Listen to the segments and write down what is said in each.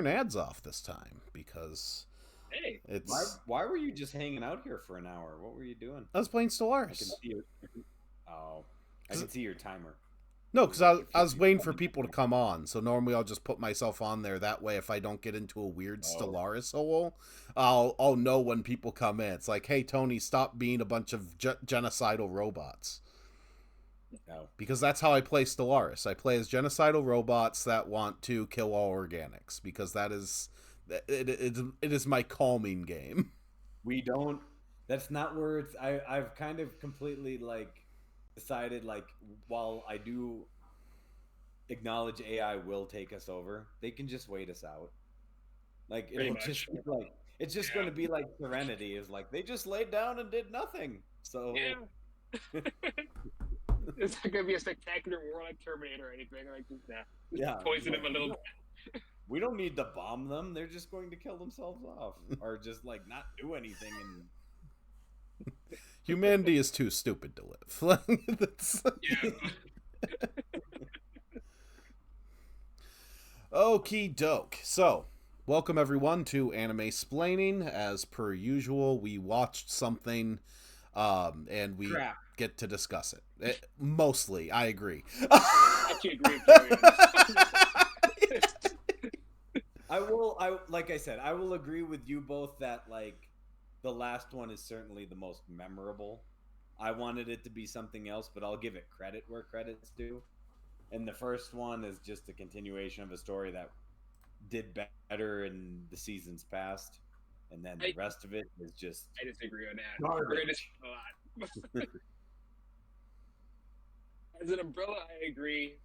ads off this time because Hey, it's. Why were you just hanging out here for an hour? What were you doing? I was playing I can Stellaris. see your. Oh, I can see your timer. No, It was because like I was waiting for 57 people to minutes. come on. So normally I'll just put myself on there. That way, if I don't get into a weird Oh, Stellaris hole, I'll know when people come in. It's like, hey Tony, stop being a bunch of genocidal robots. no. Because that's how I play Stellaris. I play as genocidal robots that want to kill all organics. Because that is it is my calming game. We don't. That's not where it's. I've kind of completely like decided like while I do acknowledge AI will take us over, they can just wait us out. Like pretty it'll just much. be like it's just going Yeah. to be like Serenity is like they just laid down and did nothing. So Yeah. It's not gonna be a spectacular war like Terminator or anything. Like, just, nah. yeah, Just poison like, him a little. we don't need to bomb them. They're just going to kill themselves off or just like not do anything and Humanity is too stupid to live. That's... Yeah. Okie doke. So, welcome everyone to Animesplaining. As per usual, we watched something and we crap. get to discuss it. Mostly, I agree. Actually agree with Joey on this. I like I said, I will agree with you both that like the last one is certainly the most memorable. I wanted it to be something else, but I'll give it credit where credit's due. And the first one is just a continuation of a story that did better in the seasons past, and then the I- rest of it is just I disagree on that. Garbage. We're gonna disagree a lot. As an umbrella, I agree.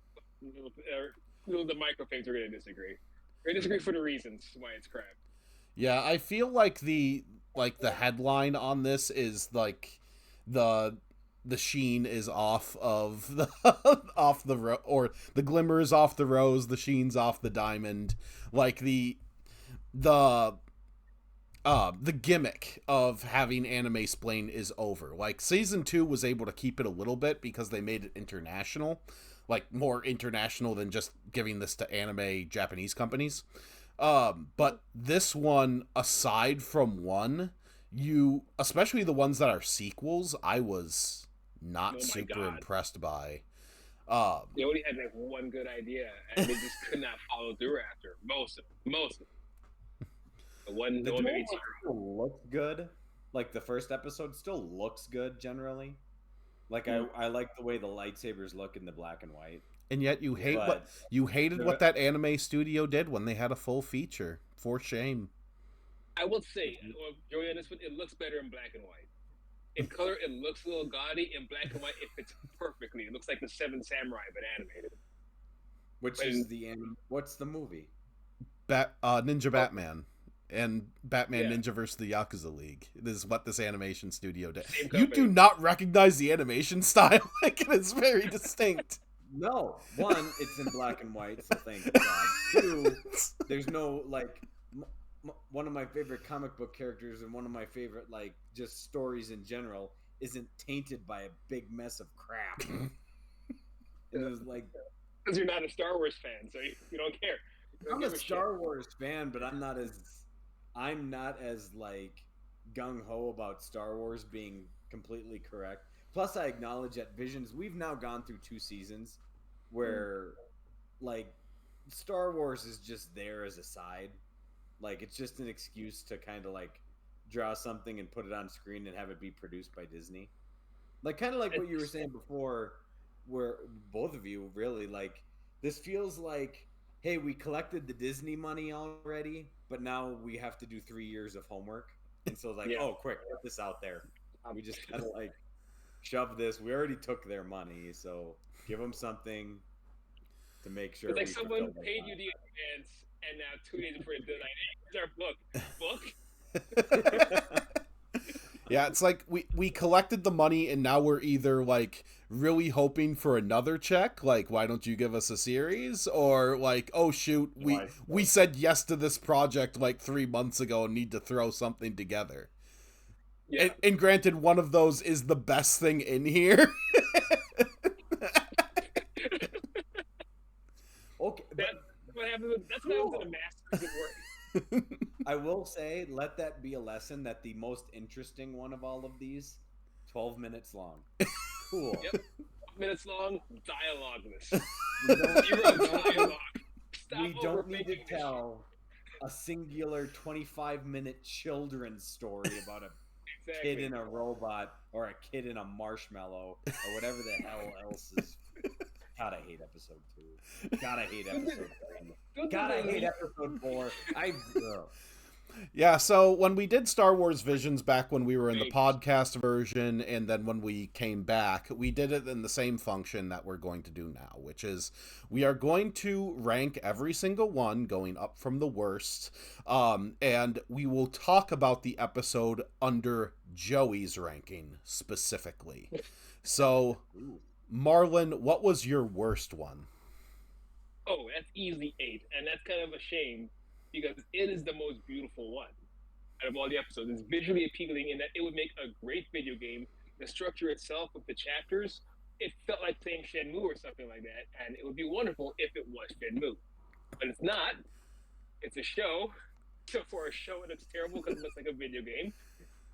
The microphase, we're gonna disagree. We're gonna disagree for the reasons why it's crap. Yeah, I feel like the headline on this is like the sheen is off of the off the or the glimmer is off the rose, the sheen's off the diamond. Like the the gimmick of having Animesplain is over. Like season 2 was able to keep it a little bit because they made it international, like more international than just giving this to anime Japanese companies. But this one, aside from one, you, especially the ones that are sequels, I was Oh not my super God. impressed by. They only had like one good idea, and they just could not follow through after most of them. Most of them. The one the made duel zero. still looks good. Like the first episode still looks good generally. Like I like the way the lightsabers look in the black and white. And yet you hate But what you hated the- what that anime studio did when they had a full feature. For shame. I will say, Joey, on this one, it looks better in black and white. In color, it looks a little gaudy. In black and white, it fits perfectly. It looks like the Seven Samurai, but animated. which But is the what's the movie? Ninja Batman and Batman Yeah. Ninja vs. the Yakuza League. This is what this animation studio did. Same You company. do not recognize the animation style. Like it is very distinct. No, one, it's in black and white, so thank God. Two, there's no like one of my favorite comic book characters and one of my favorite like just stories in general isn't tainted by a big mess of crap. It was like Because you're not a Star Wars fan, so you don't care. You don't I'm a give Star Wars fan, but I'm not as like gung ho about Star Wars being completely correct. Plus, I acknowledge that Visions. We've now gone through 2 seasons where, like, Star Wars is just there as a side. Like, it's just an excuse to kind of like draw something and put it on screen and have it be produced by Disney. Like, kind of like what you were saying before, where both of you really like this feels like, hey, we collected the Disney money already, but now we have to do 3 years of homework. And so, like, Yeah. oh, quick, get this out there. We just kind of like shove this. We already took their money, so give them something to make sure. It's like we someone fulfill their paid time. you the advance, and now 2 days before the deadline, hey, here's our book. Book? Yeah, it's like we collected the money and now we're either like really hoping for another check, like why don't you give us a series, or like oh shoot, we said yes to this project like 3 months ago and need to throw something together. Yeah. And granted, one of those is the best thing in here. Okay, That, but what happens. That's what happens when the master isn't working. I will say, let that be a lesson that the most interesting one of all of these, 12 minutes long. Cool. Yep. 12 minutes long, dialogueless. We don't, Zero we don't- dialogue. Stop we don't need to overthinking this tell a singular 25-minute children's story about a shit. Exactly. kid in a robot or a kid in a marshmallow or whatever the hell else is. God, I hate episode 2. God, I hate episode 3. God, I hate episode 4. Ugh. Yeah, so when we did Star Wars Visions back when we were in the podcast version, and then when we came back, we did it in the same function that we're going to do now, which is we are going to rank every single one, going up from the worst, and we will talk about the episode under Joey's ranking specifically. So, Marlon, what was your worst one? Oh, that's easily 8, and that's kind of a shame because it is the most beautiful one out of all the episodes. It's visually appealing in that it would make a great video game. The structure itself with the chapters, it felt like playing Shenmue or something like that, and it would be wonderful if it was Shenmue. But it's not. It's a show. So for a show, it's terrible because it looks like a video game.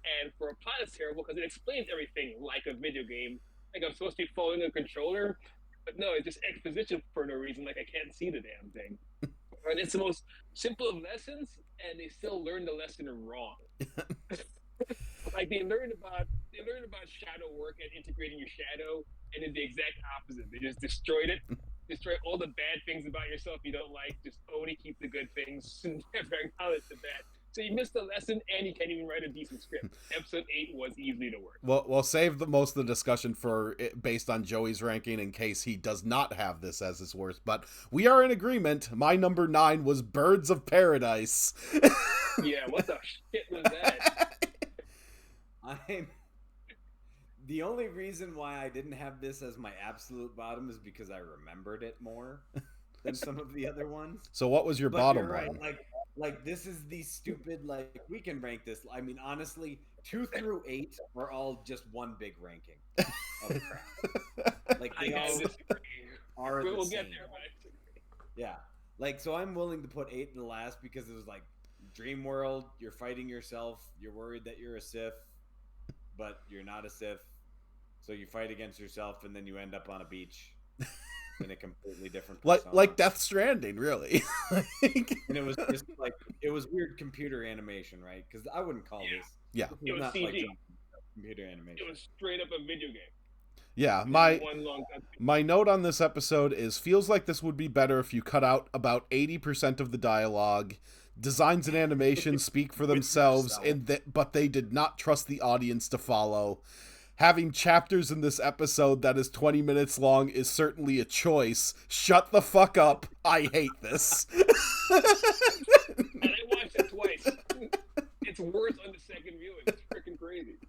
And for a plot, it's terrible because it explains everything like a video game. Like I'm supposed to be following a controller, but no, it's just exposition for no reason. Like I can't see the damn thing. And it's the most simple of lessons, and they still learn the lesson wrong. Like they learned about shadow work and integrating your shadow, and did the exact opposite. They just destroyed it, destroy all the bad things about yourself you don't like. Just only keep the good things and never acknowledge the bad. So you missed the lesson, and you can't even write a decent script. Episode 8 was easily the worst. Well, we'll save the most of the discussion for it based on Joey's ranking in case he does not have this as his worst. But we are in agreement. My number 9 was Birds of Paradise. Yeah, what the shit was that? The only reason why I didn't have this as my absolute bottom is because I remembered it more than some of the other ones. So what was your But bottom you're right, one? Like this is the stupid, like we can rank this. I mean, honestly, 2 through 8 are all just one big ranking of crap. Like they I all disagree. are We'll the get same. there, but I disagree. Yeah. Like so I'm willing to put 8 in the last because it was like Dream World, you're fighting yourself, you're worried that you're a Sith, but you're not a Sith. So you fight against yourself and then you end up on a beach. In a completely different persona. like Death Stranding, really. And it was just like it was weird computer animation, right? Because I wouldn't call this. Yeah. It was not CG. like computer animation. It was straight up a video game. Yeah, One long my note on this episode is feels like this would be better if you cut out about 80% of the dialogue. Designs and animations speak for themselves, but they did not trust the audience to follow. Having chapters in this episode that is 20 minutes long is certainly a choice. Shut the fuck up. I hate this. And I watched it twice. It's worse on the second viewing. It's freaking crazy.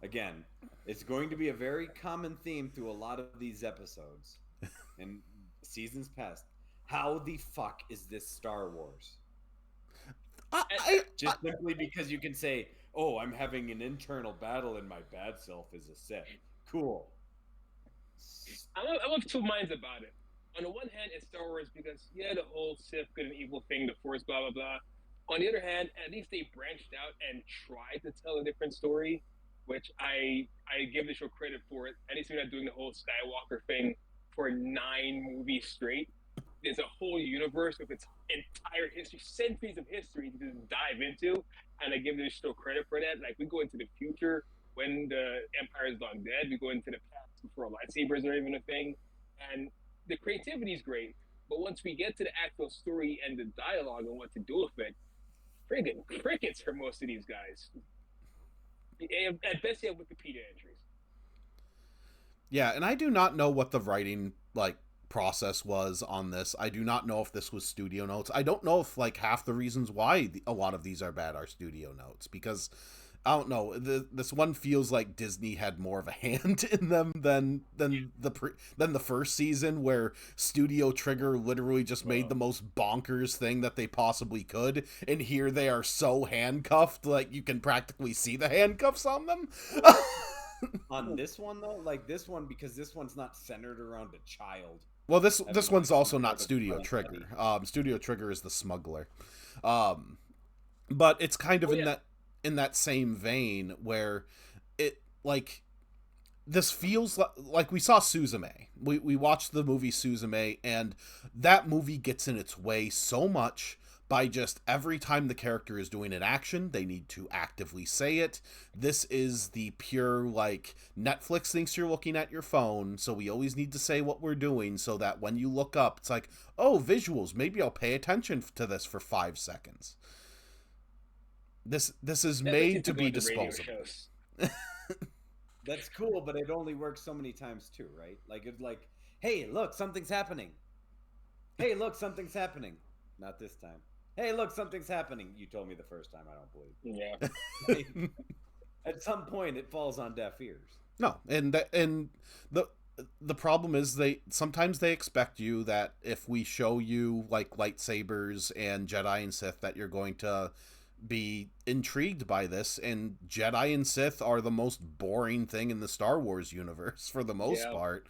Again, it's going to be a very common theme through a lot of these episodes and seasons past. How the fuck is this Star Wars? Just simply because you can say, oh, I'm having an internal battle and my bad self is a Sith. Cool. I'm of two minds about it. On the one hand, it's Star Wars because, yeah, the whole Sith good and evil thing, the Force, blah, blah, blah. On the other hand, at least they branched out and tried to tell a different story, which I give the show credit for it. At least they're not doing the whole Skywalker thing for 9 movies straight. There's a whole universe with its entire history, centuries of history to just dive into, and I give the show credit for that. Like, we go into the future when the Empire is long dead. We go into the past before lightsabers are even a thing, and the creativity is great. But once we get to the actual story and the dialogue and what to do with it, friggin' crickets for most of these guys. At best, you have Wikipedia entries. Yeah, and I do not know what the writing, process was on this. I do not know if this was studio notes. I don't know if, half the reasons why a lot of these are bad are studio notes, because I don't know. This one feels like Disney had more of a hand in them than the first season, where Studio Trigger literally just made the most bonkers thing that they possibly could, and here they are so handcuffed, you can practically see the handcuffs on them. On this one, though, because this one's not centered around a child. Well, this having one's like some also kind not of a Studio funny Trigger. buddy. Studio Trigger is the smuggler. Um, but it's kind of Oh yeah, in that same vein where it like this feels like we saw Suzume. We watched the movie Suzume, and that movie gets in its way so much by just every time the character is doing an action, they need to actively say it. This is the pure, like, Netflix thinks you're looking at your phone, so we always need to say what we're doing so that when you look up, it's like, oh, visuals, maybe I'll pay attention to this for 5 seconds. This is that's what made used to to go be with the radio disposable. shows. That's cool, but it only works so many times too, right? Like it's like, hey, look, something's happening. Hey, look, something's happening. Not this time. Hey, look, something's happening. You told me the first time. I don't believe. Yeah. Like, at some point, it falls on deaf ears. No, and the problem is they sometimes they expect you that if we show you like lightsabers and Jedi and Sith that you're going to be intrigued by this, and Jedi and Sith are the most boring thing in the Star Wars universe for the most Yeah. part.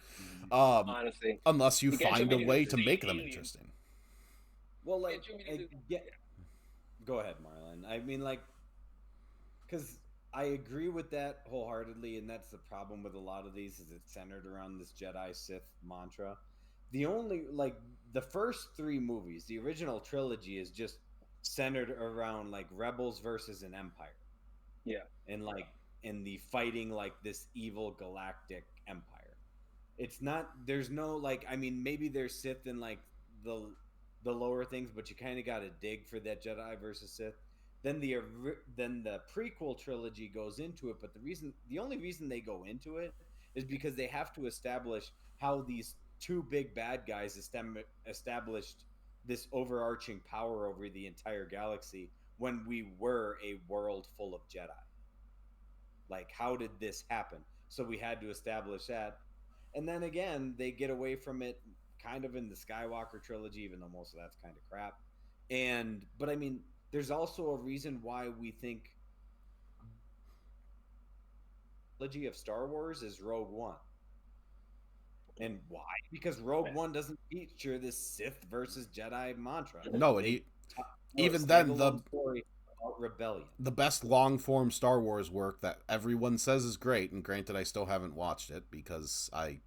Mhm. Honestly, Unless you you can't show find me a these way to insane make them aliens. interesting. Well, You like, can't show me these. yeah. Go ahead, Marlon. I mean, like, because I agree with that wholeheartedly, and that's the problem with a lot of these is it's centered around this Jedi Sith mantra. The only like the first three movies, the original trilogy is just centered around like rebels versus an empire, Yeah. and like in the fighting like this evil galactic empire. It's not there's no like I mean maybe there's Sith in like the the lower things, but you kind of got to dig for that Jedi versus Sith. Then the prequel trilogy goes into it, but the only reason they go into it is because they have to establish how these two big bad guys established this overarching power over the entire galaxy when we were a world full of Jedi. Like, how did this happen? So we had to establish that. And then again, they get away from it kind of in the Skywalker trilogy, even though most of that's kind of crap. But I mean, there's also a reason why we think the trilogy of Star Wars is Rogue One. And why? Because Rogue One doesn't feature this Sith versus Jedi mantra. No, and They tell a even then standalone story about rebellion. the best long form Star Wars work that everyone says is great, and granted, I still haven't watched it because I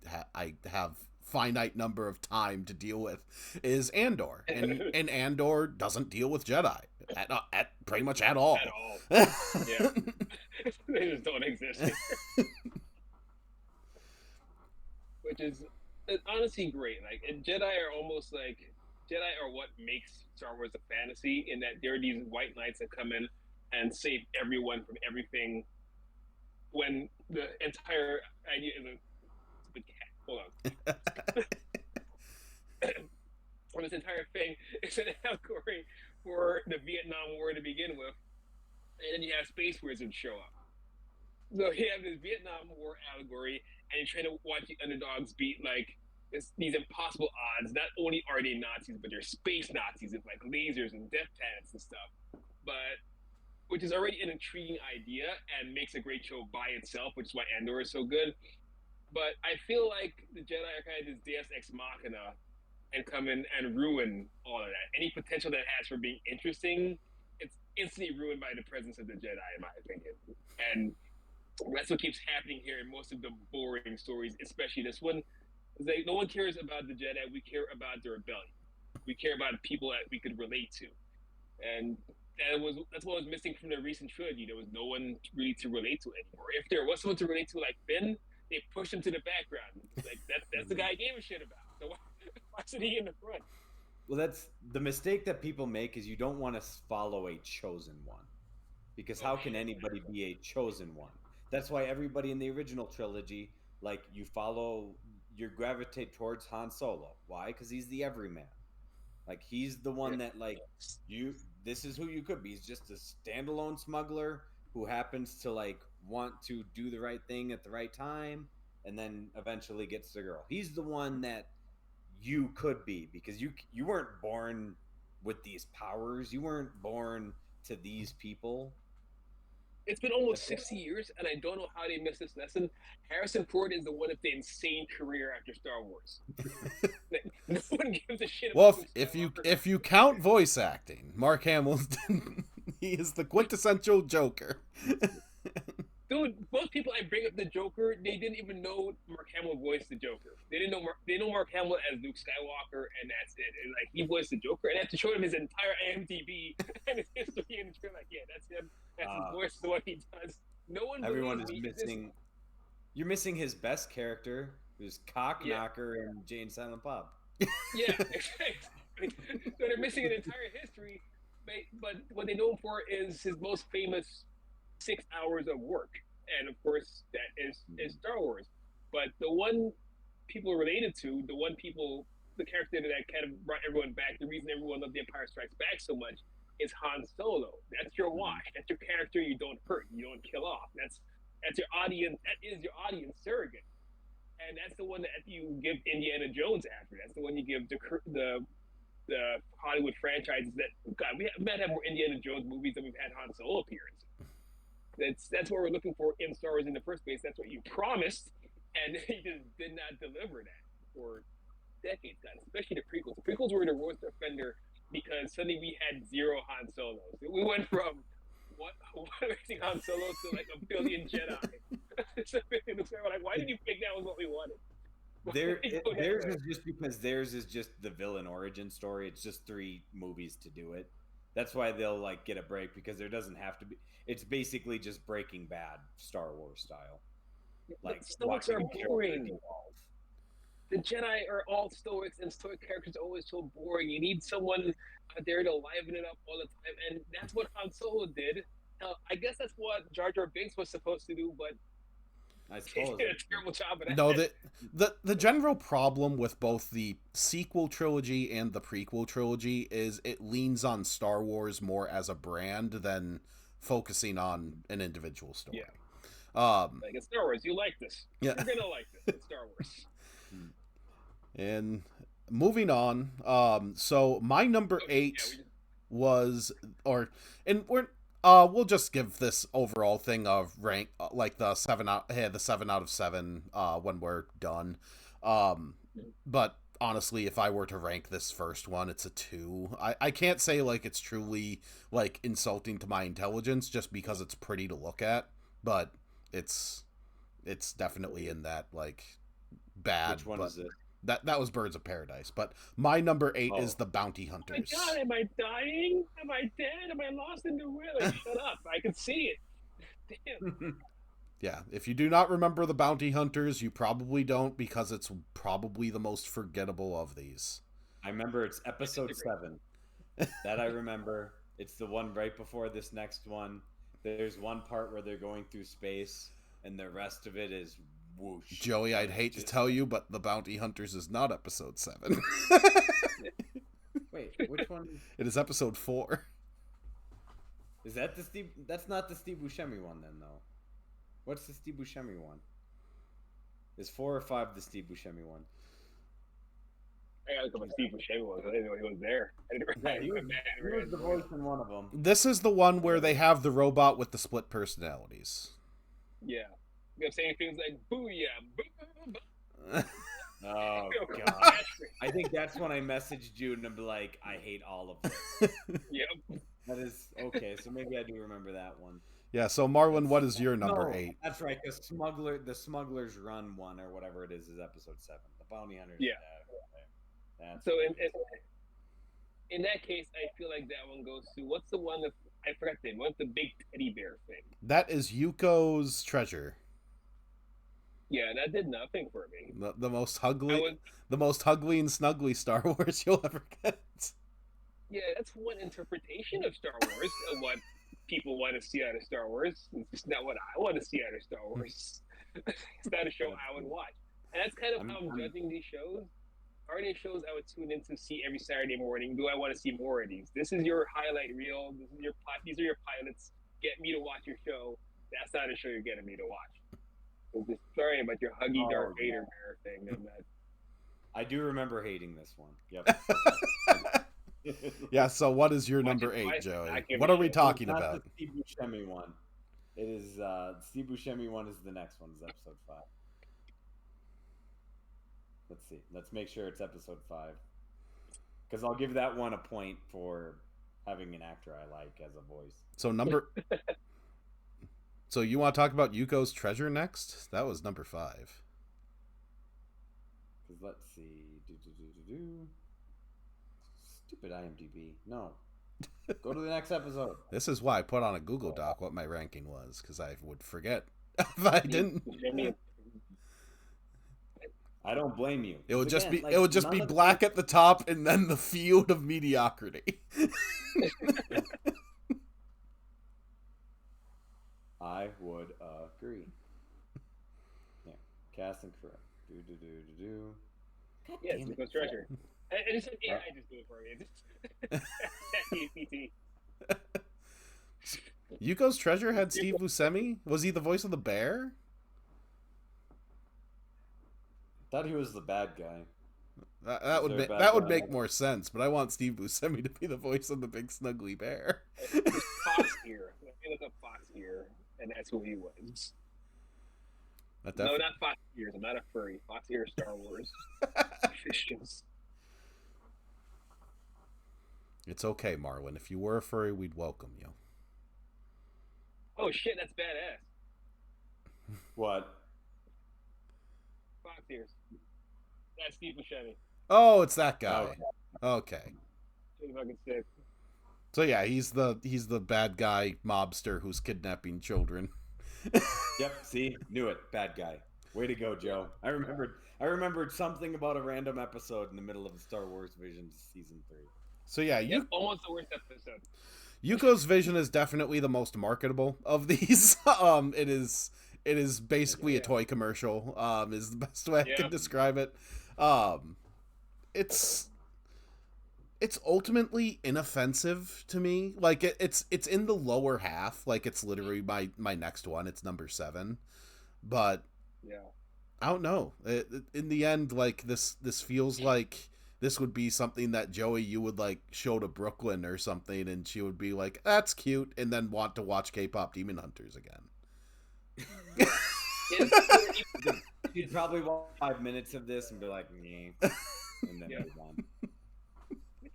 have finite number of time to deal with, is Andor, and Andor doesn't deal with Jedi at pretty much at all. At all. Yeah. They just don't exist. Which is it's honestly great. Like and Jedi are almost like Jedi are what makes Star Wars a fantasy in that there are these white knights that come in and save everyone from everything when the entire idea is a stupid cat. Hold on. When this entire thing is an allegory for the Vietnam War to begin with, and then you have space wizards show up. So you have this Vietnam War allegory, and you're trying to watch the underdogs beat like these impossible odds. Not only are they Nazis, but they're space Nazis with like lasers and death planets and stuff. But which is already an intriguing idea and makes a great show by itself, which is why Andor is so good. But I feel like the Jedi are kind of this Deus Ex Machina and come in and ruin all of that. Any potential that it has for being interesting, it's instantly ruined by the presence of the Jedi, in my opinion. And that's what keeps happening here in most of the boring stories, especially this one. Is like no one cares about the Jedi. We care about the rebellion. We care about people that we could relate to, and that's what was missing from the recent trilogy. There was no one really to relate to anymore. If there was someone to relate to, like Finn, they pushed him to the background. Like that's the guy I gave a shit about. So why should he in the front? Well, that's the mistake that people make is you don't want to follow a chosen one. Because how can anybody be a chosen one? That's why everybody in the original trilogy, like you gravitate towards Han Solo. Why? Because he's the everyman. Like he's the one that like you. This is who you could be. He's just a standalone smuggler who happens to like want to do the right thing at the right time, and then eventually gets the girl. He's the one that you could be because you weren't born with these powers. You weren't born to these people. It's been almost 60 years, and I don't know how they missed this lesson. Harrison Ford is the one with the insane career after Star Wars. No one gives a shit Well, about Luke if you Skywalker. if you count voice acting, Mark Hamill, he is the quintessential Joker. Dude, most people I bring up the Joker, they didn't even know Mark Hamill voiced the Joker. They didn't know they know Mark Hamill as Luke Skywalker, and that's it. And like he voiced the Joker, and I have to show him his entire IMDb and his history, and it's like, yeah, that's him. That's his voice. Is what he does. No one. Everyone is believes me. missing. You're missing his best character, who's Cock Knocker and Jane Silent Bob. Yeah, exactly. So they're missing an entire history, but what they know him for is his most famous 6 hours of work, and of course that is Star Wars. But the one people related to, the character that kind of brought everyone back, the reason everyone loved The Empire Strikes Back so much is Han Solo. That's your why. That's your character you don't hurt, you don't kill off. That's your audience. That is your audience surrogate. And that's the one that you give Indiana Jones after. That's the one you give the Hollywood franchises that God, we might have more Indiana Jones movies than we've had Han Solo appearances. That's what we're looking for in Star Wars in the first place. That's what you promised, and you just did not deliver that for decades, guys. Especially the prequels. The prequels were the worst offender because suddenly we had 0 Han Solos. We went from one racing Han Solo to like a billion Jedi. So we're like, why did you pick that was what we wanted? Theirs is just because theirs is just the villain origin story. It's just 3 movies to do it. That's why they'll like get a break, because there doesn't have to be. It's basically just Breaking Bad Star Wars style. Like Stoics are boring. The Jedi are all Stoics, and Stoic characters are always so boring. You need someone out there to liven it up all the time, and that's what Han Solo did. Now, I guess that's what Jar Jar Binks was supposed to do, but I suppose he did a terrible job of that. No, the general problem with both the sequel trilogy and the prequel trilogy is it leans on Star Wars more as a brand than focusing on an individual story. Yeah. Like it's Star Wars, you like this. Yeah. You're gonna like this. It's Star Wars. And moving on, so my number 8 was, we'll just give this overall thing of rank, like the 7 out of 7 when we're done. But honestly, if I were to rank this first one, it's a 2. I can't say like it's truly like insulting to my intelligence just because it's pretty to look at, but it's definitely in that like bad. Which one is it? That was Birds of Paradise, but my number 8 is The Bounty Hunters. Oh my God, am I dying? Am I dead? Am I lost in the will? Like, shut up! I can see it. Damn. Yeah, if you do not remember The Bounty Hunters, you probably don't, because it's probably the most forgettable of these. I remember it's episode 7. That I remember. It's the one right before this next one. There's one part where they're going through space, and the rest of it is whoosh. Joey, I'd hate to tell you, but The Bounty Hunters is not episode 7. Wait, which one? It is episode 4. Is that the Steve? That's not the Steve Buscemi one, then, though. What's the Steve Buscemi one? Is 4 or 5 the Steve Buscemi one? I gotta look at what Steve Buscemi was. I didn't know he was there. He was the voice in one of them. This is the one where they have the robot with the split personalities. Yeah. You know, saying things like "booyah," Oh God! I think that's when I messaged you and I'm like, I hate all of this. Yep. That is okay. So maybe I do remember that one. Yeah. So Marlon, what is your number 8? That's right. The Smuggler's Run one or whatever it is episode 7. The Bounty Hunters. Yeah. That's so in that case, I feel like that one goes to what's the one that I forgot the name? What's the big teddy bear thing? That is Yuko's Treasure. Yeah, that did nothing for me. The most ugly and snuggly Star Wars you'll ever get. Yeah, that's one interpretation of Star Wars of what people want to see out of Star Wars. It's just not what I want to see out of Star Wars. It's not a show I would watch. And that's kind of how I'm judging these shows. Are they shows I would tune in to see every Saturday morning? Do I want to see more of these? This is your highlight reel. These are your pilots. Get me to watch your show. That's not a show you're getting me to watch. Sorry about your huggy Darth Vader bear thing. I do remember hating this one. Yep. Yeah, so what is your number 8, Joey? What are we talking about? The Steve Buscemi one. It is Steve Buscemi one is the next one, is episode 5. Let's see. Let's make sure it's episode 5. Because I'll give that one a point for having an actor I like as a voice. So you want to talk about Yuko's Treasure next? That was number 5. Because let's see. Stupid IMDb. No. Go to the next episode. This is why I put on a Google Doc what my ranking was, because I would forget if I didn't. I don't blame you. It would just be black at the top and then the field of mediocrity. I would agree. Yeah, cast and crew. God Yes, damn it. Yuko's Treasure. And it's an AI just do it for me. Yuko's Treasure had Steve Buscemi? Was he the voice of the bear? Thought he was the bad guy. That would make more sense, but I want Steve Buscemi to be the voice of the big snuggly bear. Fox Ear. Let me look up Fox Ear, and that's who he was. No, not Fox Ears. I'm not a furry. Fox Ear Star Wars. Fishes. It's okay, Marlon. If you were a furry, we'd welcome you. Oh shit, that's badass. What? Fox Ears. That's Steve Buscemi. Oh, it's that guy. Okay. Fucking sick. So yeah, he's the bad guy mobster who's kidnapping children. Yep, see? Knew it. Bad guy. Way to go, Joe. I remembered something about a random episode in the middle of Star Wars Visions season 3. So yeah, almost the worst episode. Yuko's vision is definitely the most marketable of these. It is basically a toy commercial. Is the best way I can describe it. It's ultimately inoffensive to me. Like it's in the lower half. Like it's literally my next one. It's number 7, but I don't know. In the end, like this feels like this would be something that Joey you would like show to Brooklyn or something, and she would be like, "That's cute," and then want to watch K-pop Demon Hunters again. You'd probably watch 5 minutes of this and be like, "Meh," and then move on.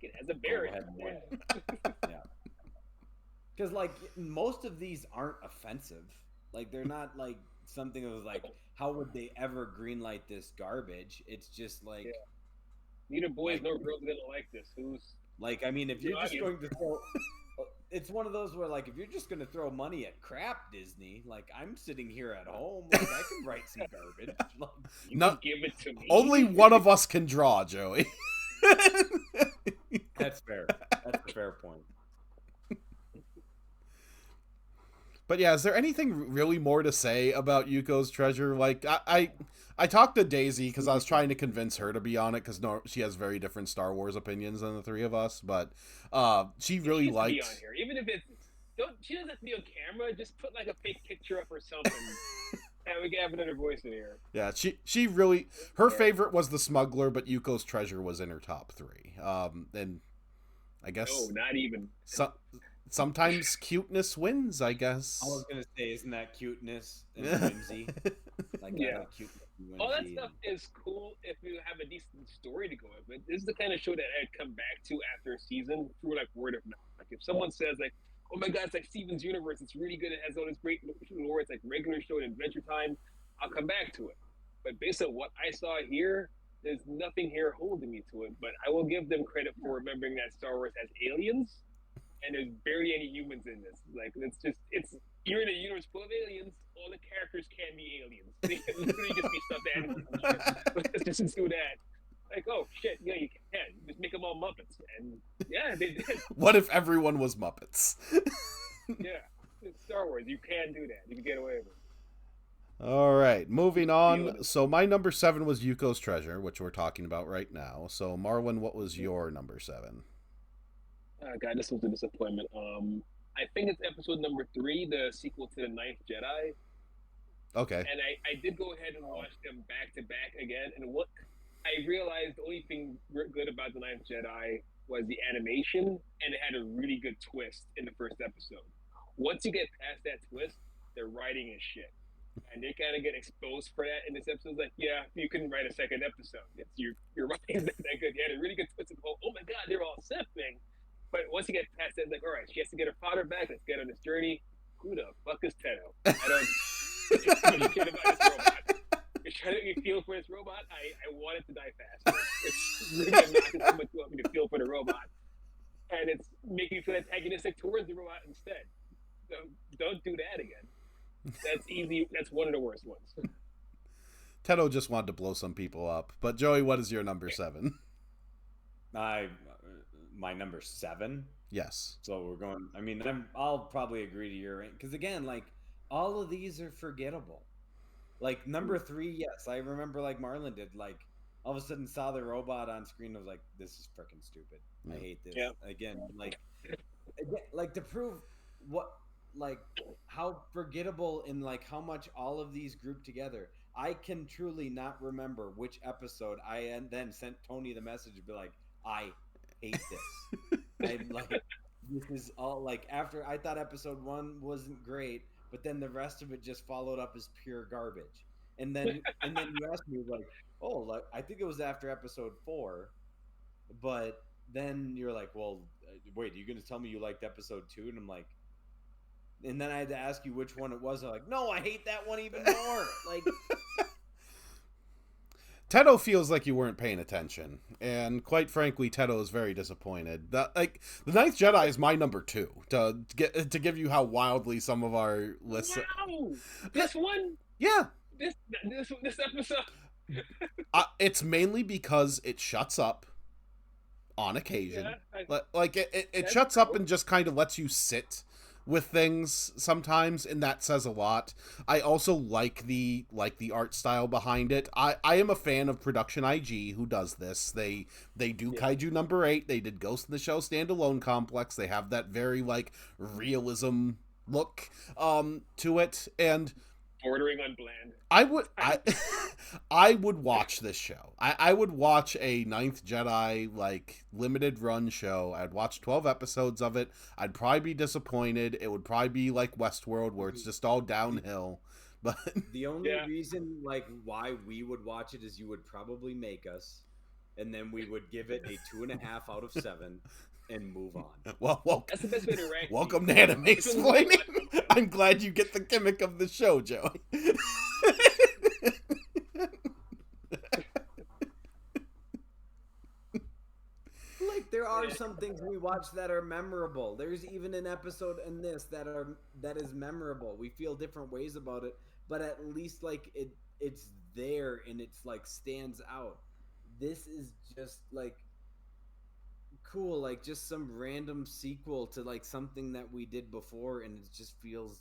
It has a bear. Yeah. Because like most of these aren't offensive. Like they're not like something that was like, how would they ever greenlight this garbage? It's just like neither boys nor girls are gonna like this. Who's like? I mean, if you're just going to throw, it's one of those where like if you're just going to throw money at crap, Disney. Like I'm sitting here at home, like I can write some garbage. Like, you can give it to me. Only one of us can draw, Joey. That's fair. That's a fair point. But yeah, is there anything really more to say about Yuko's Treasure? Like, I talked to Daisy because I was trying to convince her to be on it because she has very different Star Wars opinions than the three of us. But she really liked. Be on here. Even if it's she doesn't have to be on camera. Just put like a fake picture of herself and we can have another voice in here. Yeah, she really her favorite was the Smuggler, but Yuko's Treasure was in her top 3. And I guess not even. Sometimes cuteness wins, I guess. I was gonna say, isn't that cuteness and whimsy? Like, cuteness and whimsy. All that stuff is cool if you have a decent story to go with. But this is the kind of show that I'd come back to after a season through like word of mouth. Like if someone says like, "Oh my God, it's like Steven's Universe. It's really good. It has all this great lore. It's like regular show and Adventure Time," I'll come back to it. But based on what I saw here, there's nothing here holding me to it. But I will give them credit for remembering that Star Wars has aliens. And there's barely any humans in this. Like you're in a universe full of aliens. All the characters can be aliens. They can literally just be stuffed animals. Let's just do that. Like, oh shit, yeah, you can. Just make them all Muppets. And yeah, they did. What if everyone was Muppets? Yeah, it's Star Wars. You can do that. You can get away with it. All right, moving on. So my number 7 was Yuko's Treasure, which we're talking about right now. So Marwin, what was your number 7? God, this was a disappointment. I think it's episode number 3, the sequel to The Ninth Jedi. Okay. And I did go ahead and watch them back to back again. And what I realized the only thing good about The Ninth Jedi was the animation, and it had a really good twist in the first episode. Once you get past that twist, the writing is shit. And they kind of get exposed for that in this episode. It's like, yeah, you couldn't write a second episode. It's your writing's not that good. Yeah, it really gets twisted. Oh my god, they're all sipping. But once you get past that, it's like, all right, she has to get her father back. Let's get on this journey. Who the fuck is Teto? I don't give a shit about this robot. You're trying to make me feel for this robot. I want it to die fast. It's really obnoxious how much you want me to feel for the robot, and it's making me feel antagonistic towards the robot instead. So don't do that again. That's easy. That's one of the worst ones. Teto just wanted to blow some people up. But Joey, what is your number 7? My number 7. Yes. So we're going. I mean, I'll probably agree to your because again, like all of these are forgettable. Like number 3, yes, I remember like Marlon did. Like all of a sudden saw the robot on screen. I was like, this is freaking stupid. I hate this. Yeah. Again, like to prove what like how forgettable and like how much all of these group together. I can truly not remember which episode I then sent Tony the message to be like, I hate this. I'm like, this is all like after I thought episode 1 wasn't great, but then the rest of it just followed up as pure garbage. And then you asked me like, oh, like I think it was after episode 4, but then you're like, well, wait, are you gonna tell me you liked episode 2? And I'm like, and then I had to ask you which one it was. I'm like, no, I hate that one even more. Like, Teto feels like you weren't paying attention, and quite frankly, Teto is very disappointed. The Ninth Jedi is my number 2 to give you how wildly some of our lists. Wow, this one. Yeah. This episode. It's mainly because it shuts up on occasion. Yeah, it shuts up and just kind of lets you sit with things sometimes, and that says a lot. I also like the art style behind it. I am a fan of Production IG, who does this. They do Kaiju number 8. They did Ghost in the Shell Standalone Complex. They have that very like realism look to it, and bordering on bland. I would watch this show. I would watch a Ninth Jedi like limited run show. I'd watch 12 episodes of it. I'd probably be disappointed. It would probably be like Westworld, where it's just all downhill. But the only reason like why we would watch it is you would probably make us, and then we would give it a 2.5 out of 7. And move on. Well, that's the best way to rank. Welcome to Animesplaining. I'm glad you get the gimmick of the show, Joey. Like there are some things we watch that are memorable. There's even an episode in this that is memorable. We feel different ways about it, but at least like it's there and it's like stands out. This is just like cool, like just some random sequel to like something that we did before, and it just feels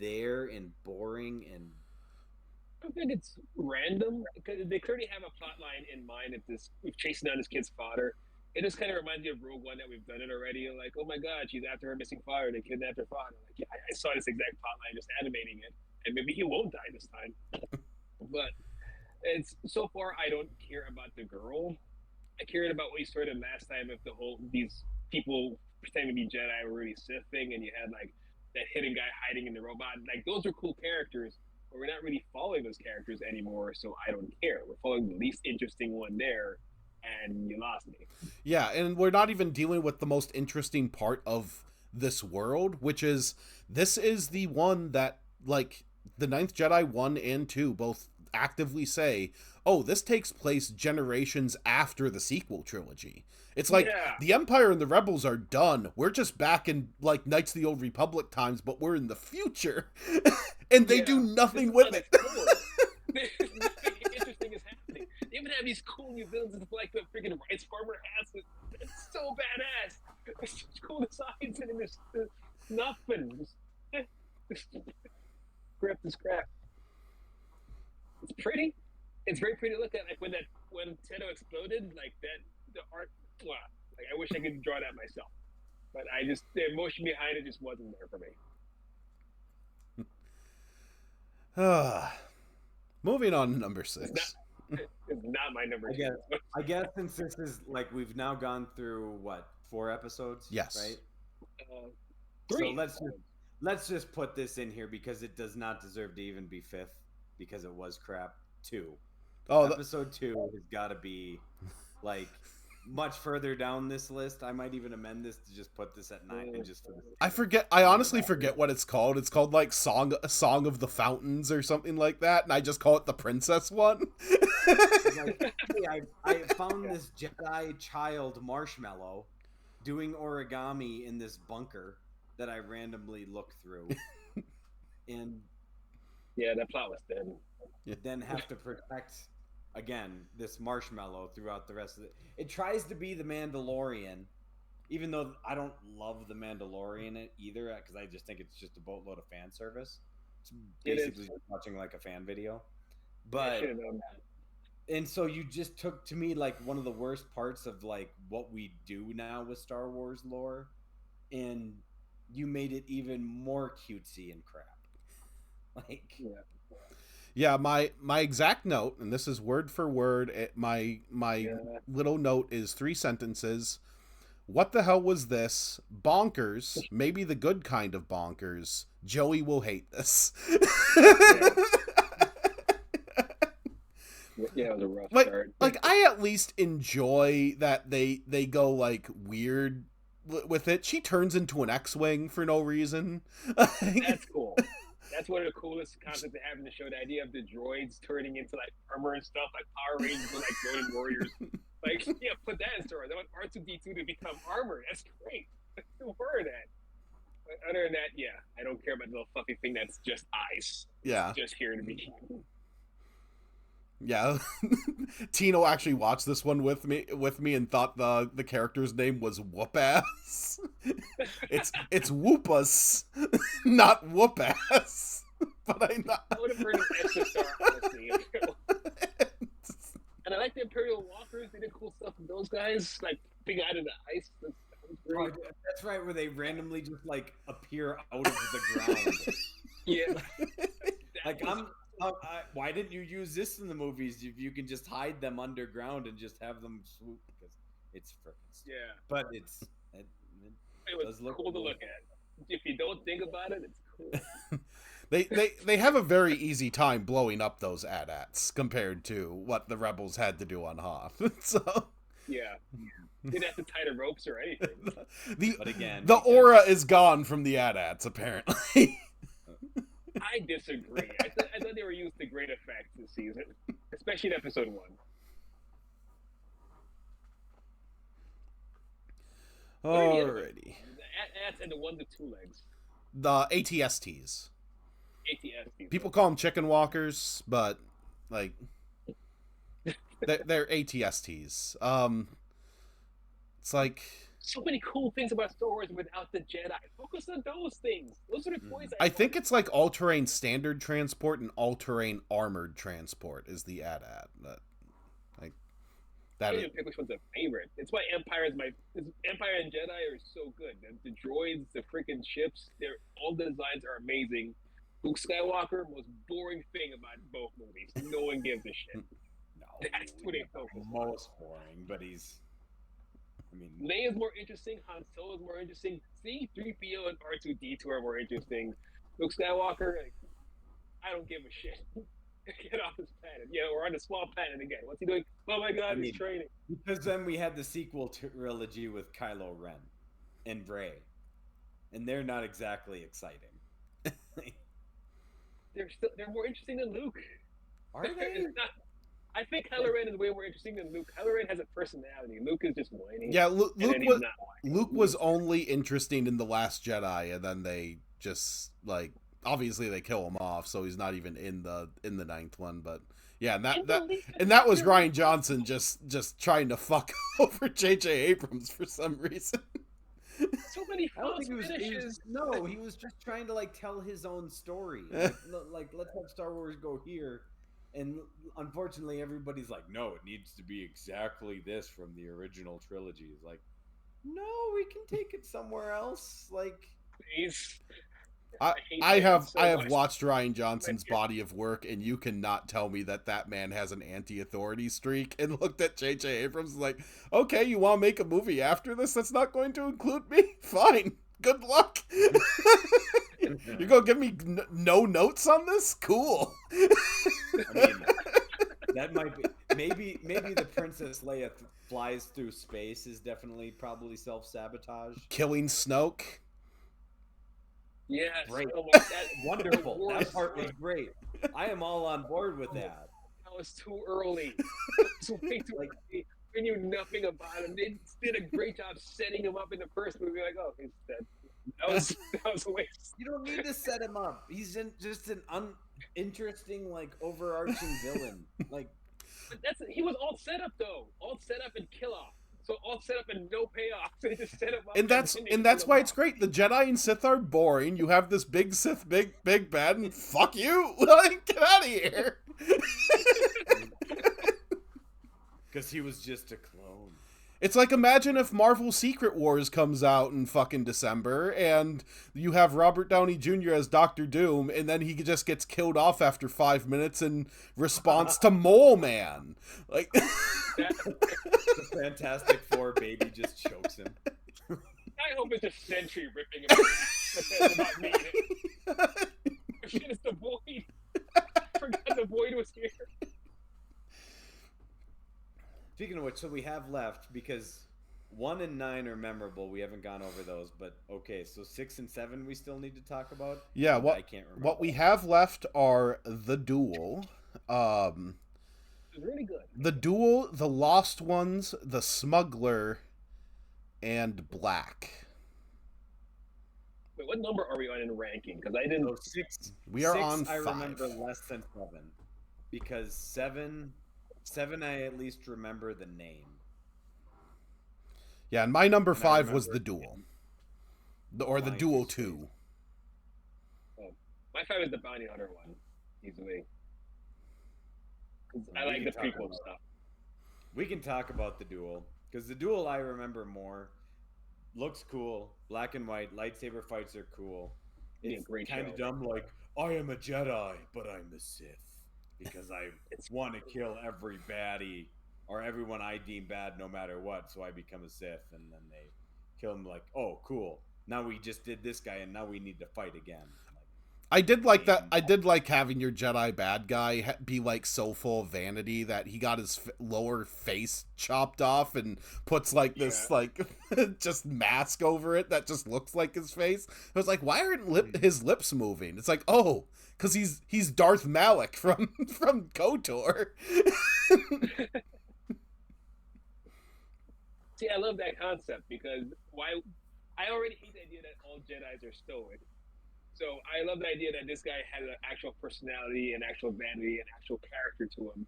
there and boring. And I don't think it's random because they clearly have a plot line in mind. If this chasing down this kid's father, it just kind of reminds me of Rogue One that we've done it already. Like, oh my god, she's after her missing father. They kidnapped her father. Like, yeah, I saw this exact plot line, just animating it, and maybe he won't die this time. But it's so far I don't care about the girl. I cared about what you started last time if these people pretending to be Jedi were really Sith thing, and you had like that hidden guy hiding in the robot. Like those are cool characters, but we're not really following those characters anymore, so I don't care. We're following the least interesting one there, and you lost me. Yeah, and we're not even dealing with the most interesting part of this world, which is this is the one that like the Ninth Jedi 1 and 2 both actively say, oh, this takes place generations after the sequel trilogy. It's like the Empire and the Rebels are done. We're just back in like Knights of the Old Republic times, but we're in the future. And they do nothing with it. Nothing interesting is happening. They even have these cool new villains with like the freaking rice farmer hats. It's so badass. There's such cool designs and there's nothing. Just grab this crap. It's pretty. It's very pretty to look at. Like when Teto exploded, like that, the art. Wow. Like I wish I could draw that myself, but the emotion behind it just wasn't there for me. Moving on to number 6. It's not my number 6. I guess since this is like we've now gone through what 4 episodes. Yes. Right. 3. let's just put this in here because it does not deserve to even be fifth because it was crap. 2. Oh, Episode 2 has got to be like much further down this list. I might even amend this to just put this at 9 and just for the I forget. I honestly forget what it's called. It's called like Song of the Fountains or something like that, and I just call it the princess one. like, hey, I found this Jedi child marshmallow doing origami in this bunker that I randomly looked through, and Yeah, that plot was thin. then have to protect again this marshmallow throughout the rest of it. It tries to be the Mandalorian, even though I don't love the Mandalorian either, because I just think it's just a boatload of fan service. It's basically just watching like a fan video. But and so you just took to me like one of the worst parts of like what we do now with Star Wars lore, and you made it even more cutesy and crap. Like, yeah, my exact note, and this is word for word. My little note is 3 sentences. What the hell was this? Bonkers. Maybe the good kind of bonkers. Joey will hate this. Yeah, it was a rough start. Like I at least enjoy that they go like weird with it. She turns into an X-wing for no reason. That's cool. That's one of the coolest concepts they have in the show. The idea of the droids turning into like armor and stuff, like Power Rangers and like Ronin Warriors. Like, yeah, put that in story. They want R2D2 to become armor. That's great. Who heard that? But other than that, yeah, I don't care about the little fluffy thing that's just eyes. Yeah. It's just here to be. Yeah. Tino actually watched this one with me and thought the character's name was Whoop-Ass. it's Whoop-Us, not Whoop-Ass. But I would have heard of SSR, honestly. And I like the Imperial Walkers. They did cool stuff with those guys, like big out of the ice. That was great. Oh, that's right, where they randomly just like appear out of the ground. Yeah. Like why didn't you use this in the movies if you can just hide them underground and just have them swoop? Because it's freaking yeah. But it was cool to look at. If you don't think about it, it's cool. They have a very easy time blowing up those AT-ATs compared to what the Rebels had to do on Hoth. So yeah. They didn't have to tie the ropes or anything. But again, the aura is gone from the AT-ATs, apparently. I disagree. I thought they were used to great effect this season, especially in episode 1. Alrighty. The AT-ATs and the ones with 2 legs. The ATSTs. ATSTs. People call them chicken walkers, but like they're ATSTs. It's like so many cool things about Star Wars without the Jedi. Focus on those things. Those are the points. I think it's like all-terrain standard transport and all-terrain armored transport is the AT-AT. Like that. I can't pick which one's a favorite. It's why Empire and Jedi are so good. The droids, the freaking ships, all the designs are amazing. Luke Skywalker, most boring thing about both movies. No one gives a shit. No, that's what they focus on. Most boring, but Leia's more interesting. Han Solo is more interesting. C-3PO and R2D2 are more interesting. Luke Skywalker, I don't give a shit. Get off this planet. Yeah, we're on a small planet again. What's he doing? Oh my god, he's training. Because then we had the sequel trilogy with Kylo Ren and Rey, and they're not exactly exciting. They're more interesting than Luke. Are they? I think Kylo Ren is way more interesting than Luke. Kylo Ren has a personality. Luke is just whiny. Yeah, Luke was only interesting in The Last Jedi, and then they just like obviously they kill him off, so he's not even in the 9th one. But yeah, and that was Rian Johnson just trying to fuck over J.J. Abrams for some reason. So many false finishes. He was just trying to like tell his own story. Like let's have Star Wars go here. And unfortunately, everybody's like, no, it needs to be exactly this from the original trilogy. It's like, no, we can take it somewhere else. Like, please. I have watched Rian Johnson's body of work, and you cannot tell me that man has an anti-authority streak. And looked at J.J. Abrams like, okay, you want to make a movie after this that's not going to include me? Fine. Good luck. You're gonna give me no notes on this? Cool. I mean, that might be maybe the Princess Leia flies through space is definitely probably self-sabotage. Killing Snoke. Yes. Great. Oh my, that, Wonderful. the That worst part was thing. great. I am all on board with that. That was too early. It was way too early. We knew nothing about him. They did a great job setting him up in the first movie. Like, oh, he's dead. That was a waste. You don't need to set him up. He's just an uninteresting, like, overarching villain. Like, But he was all set up though. All set up and kill off. So all set up and no payoff. So they just set him up. And that's why it's great. The Jedi and Sith are boring. You have this big Sith, big bad, and fuck you. Like, get out of here. because he was just a clone. It's like, imagine if Marvel Secret Wars comes out in fucking December and you have Robert Downey Jr. as Doctor Doom and then he just gets killed off after 5 minutes in response to Mole Man. Like, The Fantastic Four baby just chokes him. I hope it's a Sentry ripping him about me. Shit, it's the Void. I forgot the Void was here. Speaking of which, so we have left, because 1 and 9 are memorable. We haven't gone over those, but okay. So 6 and 7 we still need to talk about. yeah, I can't remember. what we have left are The Duel, It was really good. The Duel, The Lost Ones, The Smuggler, and Black. Wait, what number are we on in ranking? Because I didn't. So 6. We are 6, on I 5. remember less than 7, because 7 I at least remember the name. Yeah, and my number And I 5 was remember The Duel. Or The Blank Duel is 2. My 5 is the Bounty Hunter one, easily. 'Cause I We like can the talk prequel about stuff. We can talk about the Duel, because the Duel I remember more. Looks cool, black and white. Lightsaber fights are cool. Be a It's great kind show. of dumb, like I am a Jedi, but I'm the Sith because I want to kill every baddie or everyone I deem bad, no matter what. So I become a Sith, and then they kill him. Like, oh, cool. Now we just did this guy, and now we need to fight again. I did like that. I did like having your Jedi bad guy be like so full of vanity that he got his lower face chopped off and puts like this like just mask over it that just looks like his face. I was like, why aren't his lips moving? It's like, oh, because he's Darth Malik from KOTOR. See, I love that concept because I already hate the idea that all Jedis are stoic. So I love the idea that this guy has an actual personality and actual vanity and actual character to him.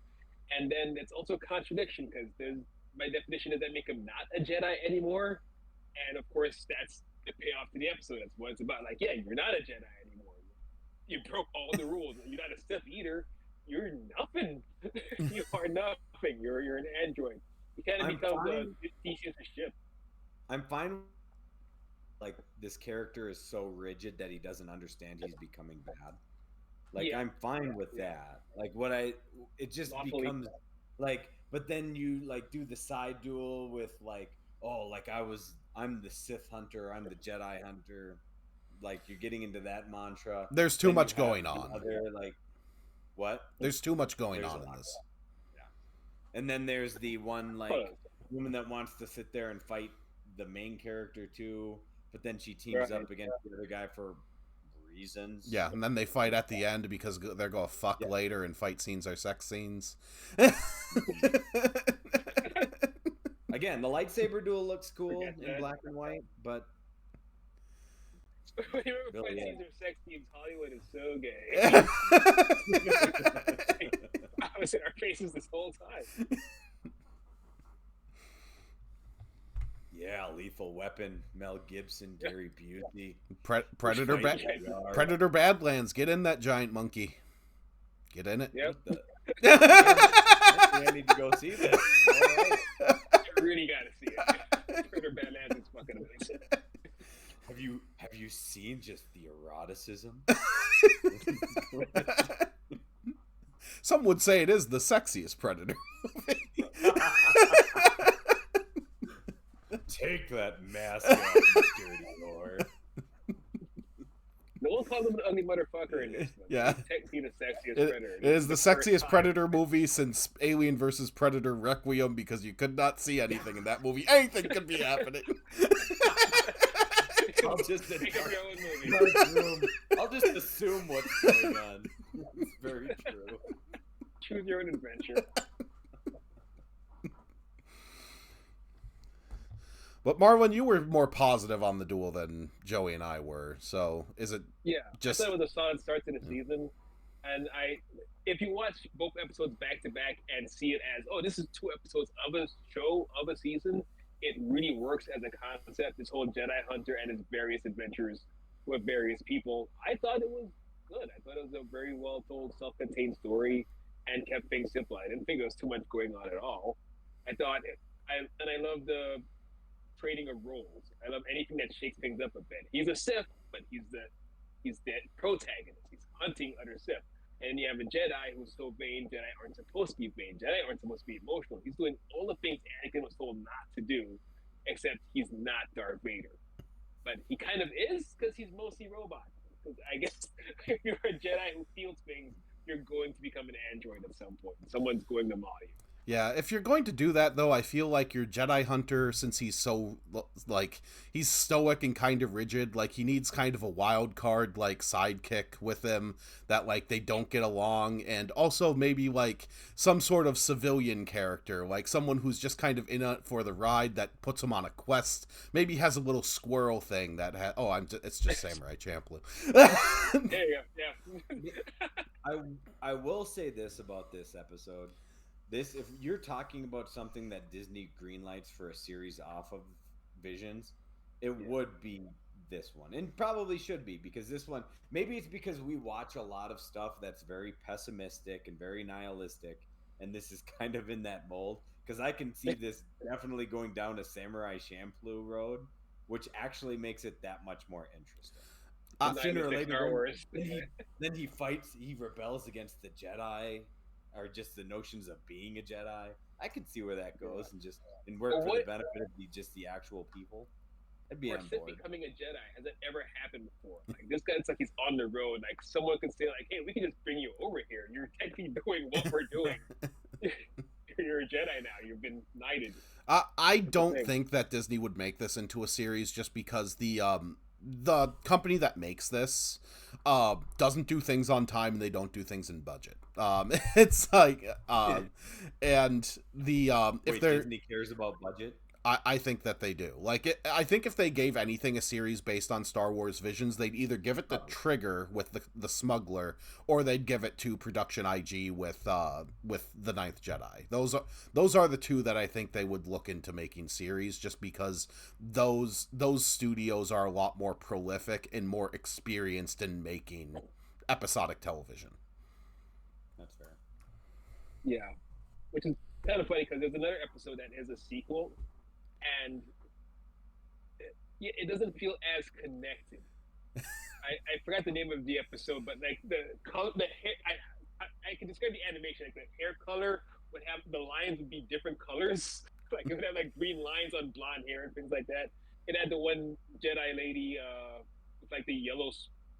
And then it's also a contradiction because by definition, does that make him not a Jedi anymore? And of course, that's the payoff to the episode. That's what it's about. Like, yeah, you're not a Jedi anymore. You broke all the rules. You're not a Sith Eater. You're nothing. You are nothing. You're an android. You kind of become the species of ship. I'm fine. Like, this character is so rigid that he doesn't understand he's becoming bad. Like, Yeah. I'm fine with that. Like, it just Lawfully. becomes like, but then you like do the side duel with like, oh, like I'm the Sith hunter, I'm the Jedi hunter. Like, you're getting into that mantra. There's too Then much you have going the on. Other, like, what? There's too much going There's on a in lot. this. And then there's the one like Hold on. woman that wants to sit there and fight the main character too, but then she teams Right. up against the other guy for reasons. Yeah, and then they fight at the end because they're going to fuck Yeah. later and fight scenes are sex scenes. Again, the lightsaber duel looks cool Forget in that. black and white, but Whenever Really, fight yeah. scenes are sex teams, Hollywood is so gay. I was in our faces this whole time. yeah, Lethal Weapon, Mel Gibson, Gary Busey. Predator Predator Badlands, get in that giant monkey. Get in it. Yep. I need to go see this. All right. You really gotta see it. Predator Badlands is fucking amazing. Have you seen just the eroticism? Some would say it is the sexiest Predator movie. Take that mask off, you dirty lord. The whole calls him an ugly motherfucker in this one. Yeah. He's technically the sexiest It Predator. is the This first sexiest time. Predator movie since Alien vs. Predator Requiem, because you could not see anything in that movie. Anything could be happening. I'll just Make up your own movie. dark room. I'll just assume what's going on. It's very true. Choose your own adventure. But Marlon, you were more positive on the duel than Joey and I were. So is it Yeah, just? I thought it was a solid start to the season, and if you watch both episodes back to back and see it as, oh, this is 2 episodes of a show of a season, it really works as a concept. This whole Jedi Hunter and his various adventures with various people. I thought it was good. I thought it was a very well told, self-contained story, and kept things simple. I didn't think there was too much going on at all. I thought, I love the trading of roles. I love anything that shakes things up a bit. He's a Sith, but he's the protagonist. He's hunting other Sith. And you have a Jedi who's so vain. Jedi aren't supposed to be vain. Jedi aren't supposed to be emotional. He's doing all the things Anakin was told not to do, except he's not Darth Vader. But he kind of is, because he's mostly robot. Because I guess if you're a Jedi who feels things, you're going to become an android at some point. Someone's going to maul you. Yeah, if you're going to do that, though, I feel like your Jedi Hunter, since he's so, like, he's stoic and kind of rigid, like, he needs kind of a wild card, like, sidekick with him that, like, they don't get along, and also maybe, like, some sort of civilian character, like, someone who's just kind of in it for the ride that puts him on a quest, maybe has a little squirrel thing that it's just Samurai Champloo. There you go, yeah. I will say this about this episode. If you're talking about something that Disney greenlights for a series off of Visions, it would be this one, and probably should be, because this one, maybe it's because we watch a lot of stuff that's very pessimistic and very nihilistic, and this is kind of in that mold, because I can see this definitely going down a Samurai Champloo road, which actually makes it that much more interesting. Sooner or later, then he fights, he rebels against the Jedi, or just the notions of being a Jedi. I could see where that goes, and work for the benefit of just the actual people. I'd be on board. Becoming a Jedi, has that ever happened before? Like, this guy's like, he's on the road. Like, someone could say, like, hey, we can just bring you over here. You're technically doing what we're doing. You're a Jedi now. You've been knighted. I don't think that Disney would make this into a series, just because the company that makes this doesn't do things on time, and they don't do things in budget. It's like and the if Disney cares about budget, I think that they do. Like, I think if they gave anything a series based on Star Wars Visions, they'd either give it to Trigger with the Smuggler, or they'd give it to Production IG with the Ninth Jedi. Those are the two that I think they would look into making series, just because those studios are a lot more prolific and more experienced in making episodic television. That's fair. Yeah, which is kind of funny, because there's another episode that is a sequel, and it doesn't feel as connected. I forgot the name of the episode, but like the hair, I can describe the animation. Like, the hair color would have, the lines would be different colors. Like, it would have like green lines on blonde hair and things like that. It had the one Jedi lady with like the yellow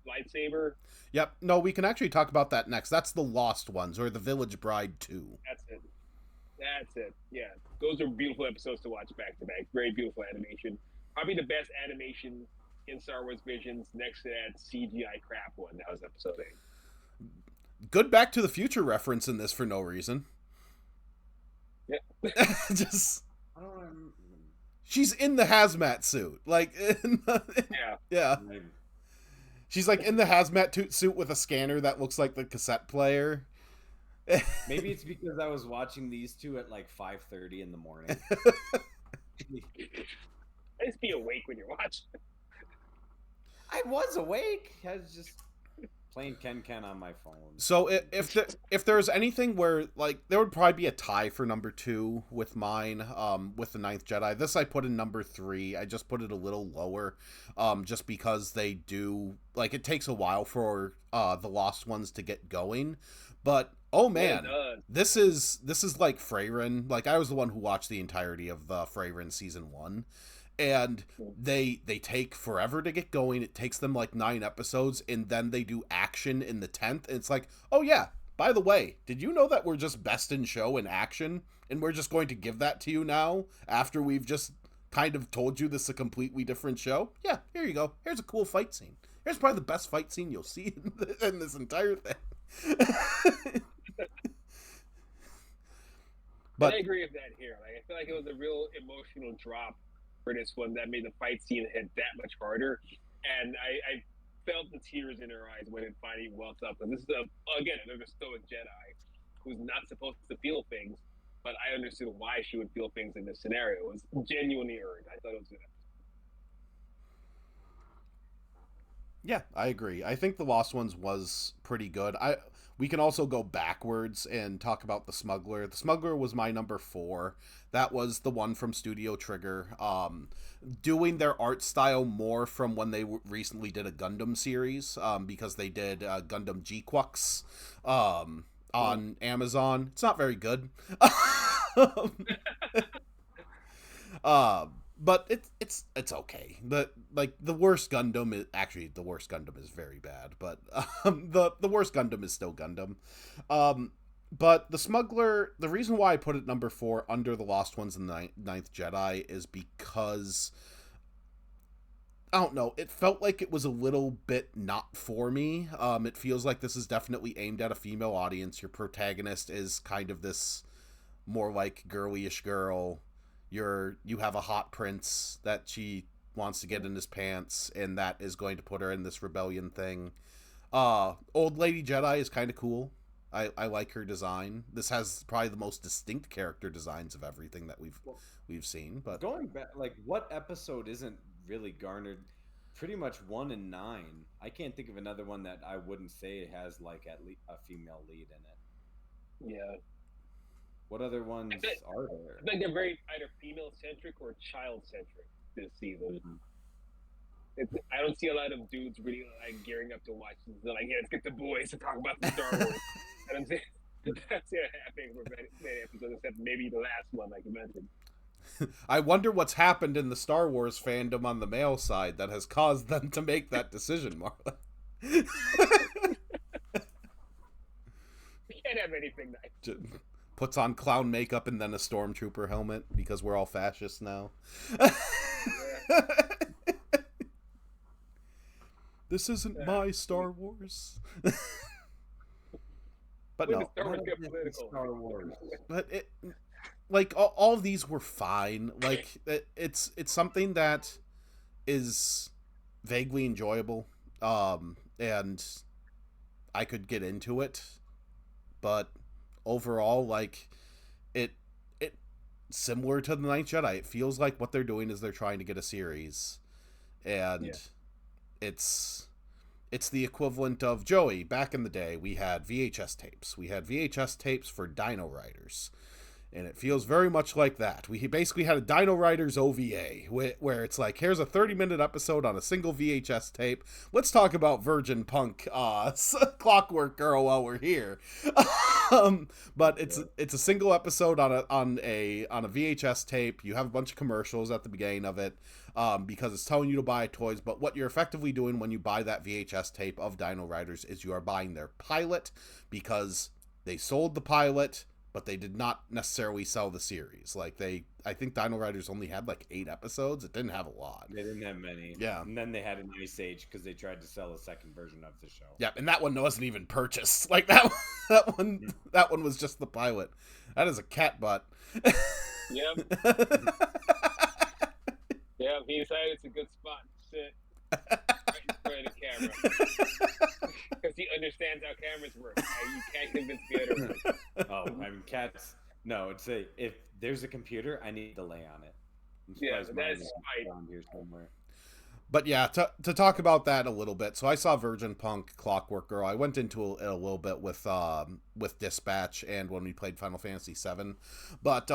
lightsaber. Yep. No, we can actually talk about that next. That's the Lost Ones, or the Village Bride 2. That's it. Yeah, those are beautiful episodes to watch back to back. Very beautiful animation. Probably the best animation in Star Wars Visions, next to that CGI crap one. That was episode 8. Good Back to the Future reference in this for no reason. Yeah. Just, she's in the hazmat suit, like yeah. She's like in the hazmat suit with a scanner that looks like the cassette player. Maybe it's because I was watching these two at like 5:30 in the morning. I just be awake when you're watching. I was awake. I was just playing Ken on my phone. So if there's anything where, like, there would probably be a tie for number 2 with mine, with the Ninth Jedi. This I put in number 3. I just put it a little lower, just because they do, like, it takes a while for the Lost Ones to get going. But oh man, this is like Freyrin. Like, I was the one who watched the entirety of Freyrin season 1, and they take forever to get going. It takes them like 9 episodes, and then they do action in the 10th, and it's like, oh yeah, by the way, did you know that we're just best in show and action, and we're just going to give that to you now after we've just kind of told you this is a completely different show? Yeah, here you go. Here's a cool fight scene. Here's probably the best fight scene you'll see in this entire thing. But I agree with that here. Like, I feel like it was a real emotional drop for this one that made the fight scene hit that much harder, and I felt the tears in her eyes when it finally wells up. And this is again another stoic Jedi who's not supposed to feel things, but I understood why she would feel things in this scenario. It was genuinely earned. I thought it was good. Yeah, I agree. I think The Lost Ones was pretty good. We can also go backwards and talk about The Smuggler. The Smuggler was my number 4. That was the one from Studio Trigger. Doing their art style more from when they recently did a Gundam series, because they did Gundam G-Quux on Amazon. It's not very good. But it's okay. The worst Gundam is actually, the worst Gundam is very bad, but the worst Gundam is still Gundam. But The Smuggler, the reason why I put it number 4 under The Lost Ones and the Ninth Jedi is because, I don't know, it felt like it was a little bit not for me. It feels like this is definitely aimed at a female audience. Your protagonist is kind of this more like girlyish girl. You have a hot prince that she wants to get in his pants, and that is going to put her in this rebellion thing. Old Lady Jedi is kind of cool. I like her design. This has probably the most distinct character designs of everything that we've seen. But going back, like, what episode isn't really garnered? Pretty much 1 and 9. I can't think of another one that I wouldn't say has like at least a female lead in it. Yeah. What other ones are there? I think they're very either female-centric or child-centric this season. Mm-hmm. I don't see a lot of dudes really like gearing up to watch. They're like, yeah, let's get the boys to talk about the Star Wars. And I'm saying that's it happening for many episodes, except maybe the last one, like you mentioned. I wonder what's happened in the Star Wars fandom on the male side that has caused them to make that decision, Marla. We can't have anything nice. Puts on clown makeup and then a stormtrooper helmet because we're all fascists now. This isn't my Star Wars. But no. Star Wars. But it, like, all of these were fine. Like, it's something that is vaguely enjoyable, and I could get into it, but overall, like, it similar to the Ninth Jedi. It feels like what they're doing is they're trying to get a series, and it's the equivalent of, Joey, back in the day we had VHS tapes. We had VHS tapes for Dino Riders, and it feels very much like that. We basically had a Dino Riders OVA, where it's like, here's a 30-minute episode on a single VHS tape. Let's talk about Virgin Punk, Clockwork Girl while we're here. But it's a single episode on a VHS tape. You have a bunch of commercials at the beginning of it, because it's telling you to buy toys. But what you're effectively doing when you buy that VHS tape of Dino Riders is you are buying their pilot, because they sold the pilot, but they did not necessarily sell the series. Like, I think Dino Riders only had like 8 episodes. It didn't have a lot. They didn't have many. Yeah. And then they had an Ice Age because they tried to sell a second version of the show. Yeah, and that one wasn't even purchased. Like, that one was just the pilot. That is a cat butt. Yep. Yeah, he decided it's a good spot to sit right in front of the camera. Because he understands how cameras work. You can't convince me otherwise. Oh, I mean, cats. No, it's if there's a computer, I need to lay on it. Yeah, that's right. Around here somewhere. But yeah, to talk about that a little bit. So I saw Virgin Punk, Clockwork Girl. I went into it a little bit with Dispatch and when we played Final Fantasy VII. But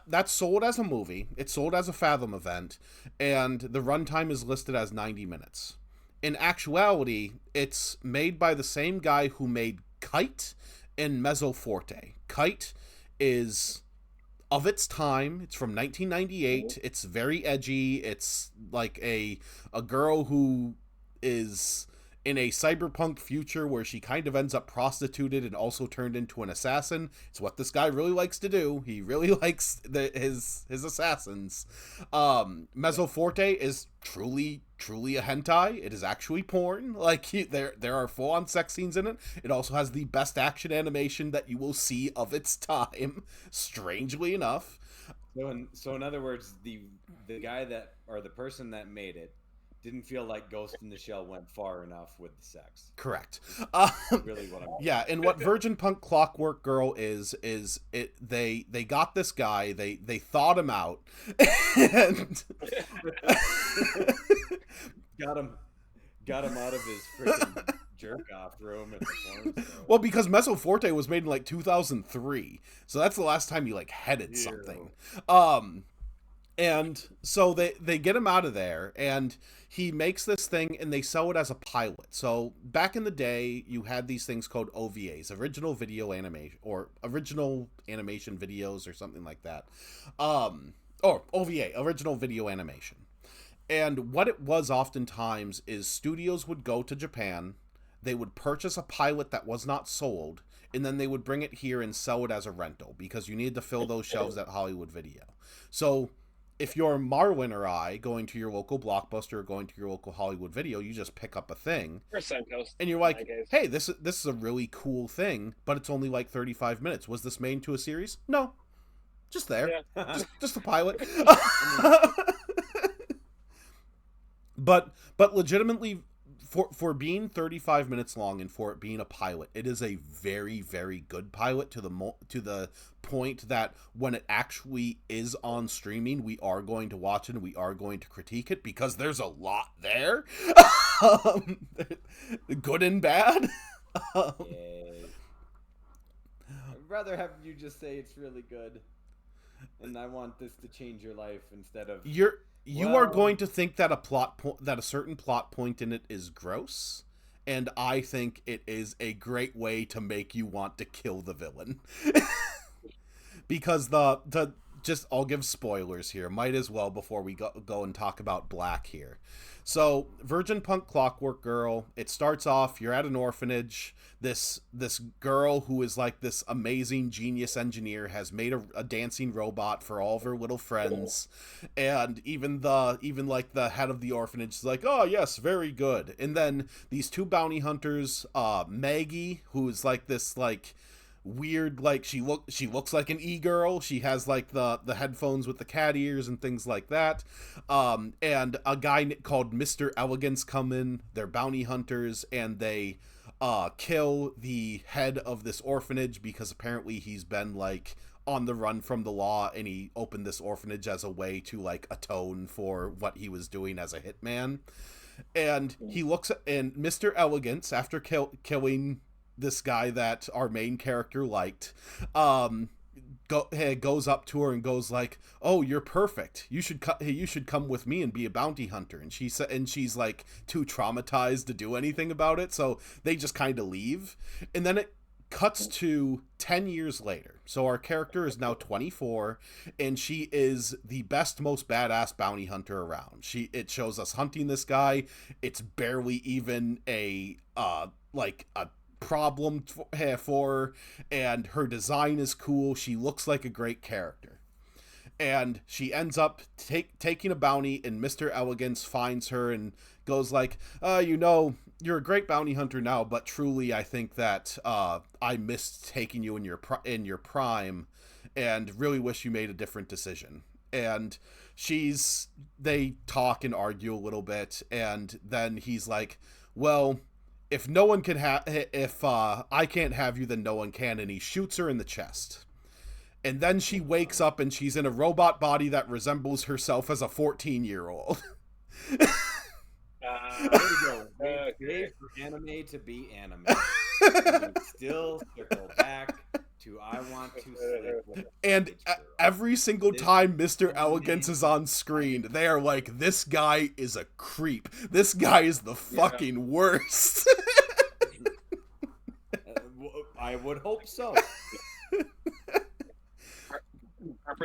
that's sold as a movie. It's sold as a Fathom event, and the runtime is listed as 90 minutes. In actuality, it's made by the same guy who made Kite and Mezzo Forte. Kite is of its time. It's from 1998. It's very edgy. It's like a girl who is in a cyberpunk future where she kind of ends up prostituted and also turned into an assassin. It's what this guy really likes to do. He really likes his assassins. Mezzo Forte is truly a hentai. It is actually porn. Like there are full-on sex scenes in it. It also has the best action animation that you will see of its time, strangely enough. So in other words, the guy that, or the person that made it, didn't feel like Ghost in the Shell went far enough with the sex. Correct. Really what I'm yeah, and what Virgin Punk Clockwork Girl is it they got this guy, they thought him out, and got him out of his freaking jerk off room at the porn store. Well, because Mezzo Forte was made in like 2003, so that's the last time you like headed something. And so they get him out of there, and he makes this thing, and they sell it as a pilot. So back in the day, you had these things called OVAs, original video animation, or original animation videos, or something like that. Or OVA, original video animation. And what it was oftentimes is studios would go to Japan, they would purchase a pilot that was not sold, and then they would bring it here and sell it as a rental, because you needed to fill those shelves at Hollywood Video. So if you're Marwin or I going to your local Blockbuster or going to your local Hollywood Video, you just pick up a thing, and you're like, hey, this is a really cool thing, but it's only like 35 minutes. Was this made into a series? No. Just there. Yeah. just a pilot. But legitimately, for being 35 minutes long and for it being a pilot, it is a very, very good pilot to the point that when it actually is on streaming, we are going to watch it and we are going to critique it, because there's a lot there. Good and bad. I'd rather have you just say it's really good, and I want this to change your life instead of... You are going to think that that a certain plot point in it is gross, and I think it is a great way to make you want to kill the villain. Because I'll give spoilers here, might as well, before we go and talk about Black here. So, Virgin Punk Clockwork Girl, it starts off, you're at an orphanage. This girl who is like this amazing genius engineer has made a dancing robot for all of her little friends. And even like the head of the orphanage is like, oh yes, very good. And then these two bounty hunters, Maggie, who is like this like weird, like she looks like an e-girl. She has like the headphones with the cat ears and things like that. And a guy called Mr. Elegance come in. They're bounty hunters, and they kill the head of this orphanage because apparently he's been like on the run from the law, and he opened this orphanage as a way to like atone for what he was doing as a hitman. And he looks at, and Mr. Elegance, after killing this guy that our main character liked, goes up to her and goes like, "Oh, you're perfect. You should come with me and be a bounty hunter." And she's like too traumatized to do anything about it, so they just kind of leave. And then it cuts to 10 years later. So our character is now 24, and she is the best, most badass bounty hunter around. It shows us hunting this guy. It's barely even a problem for her, and her design is cool. She looks like a great character, and she ends up taking a bounty, and Mr. Elegance finds her and goes like, you're a great bounty hunter now, but truly I think that I missed taking you in your prime, and really wish you made a different decision. And they talk and argue a little bit, and then he's like, well, if no one can if I can't have you, then no one can. And he shoots her in the chest. And then she wakes up and she's in a robot body that resembles herself as a 14-year-old. There we go. Wait for anime to be anime. And still circle back to I want to sleep with. And every single time Mr. Elegance is on screen, they are like, this guy is a creep. This guy is the fucking worst. I would hope so.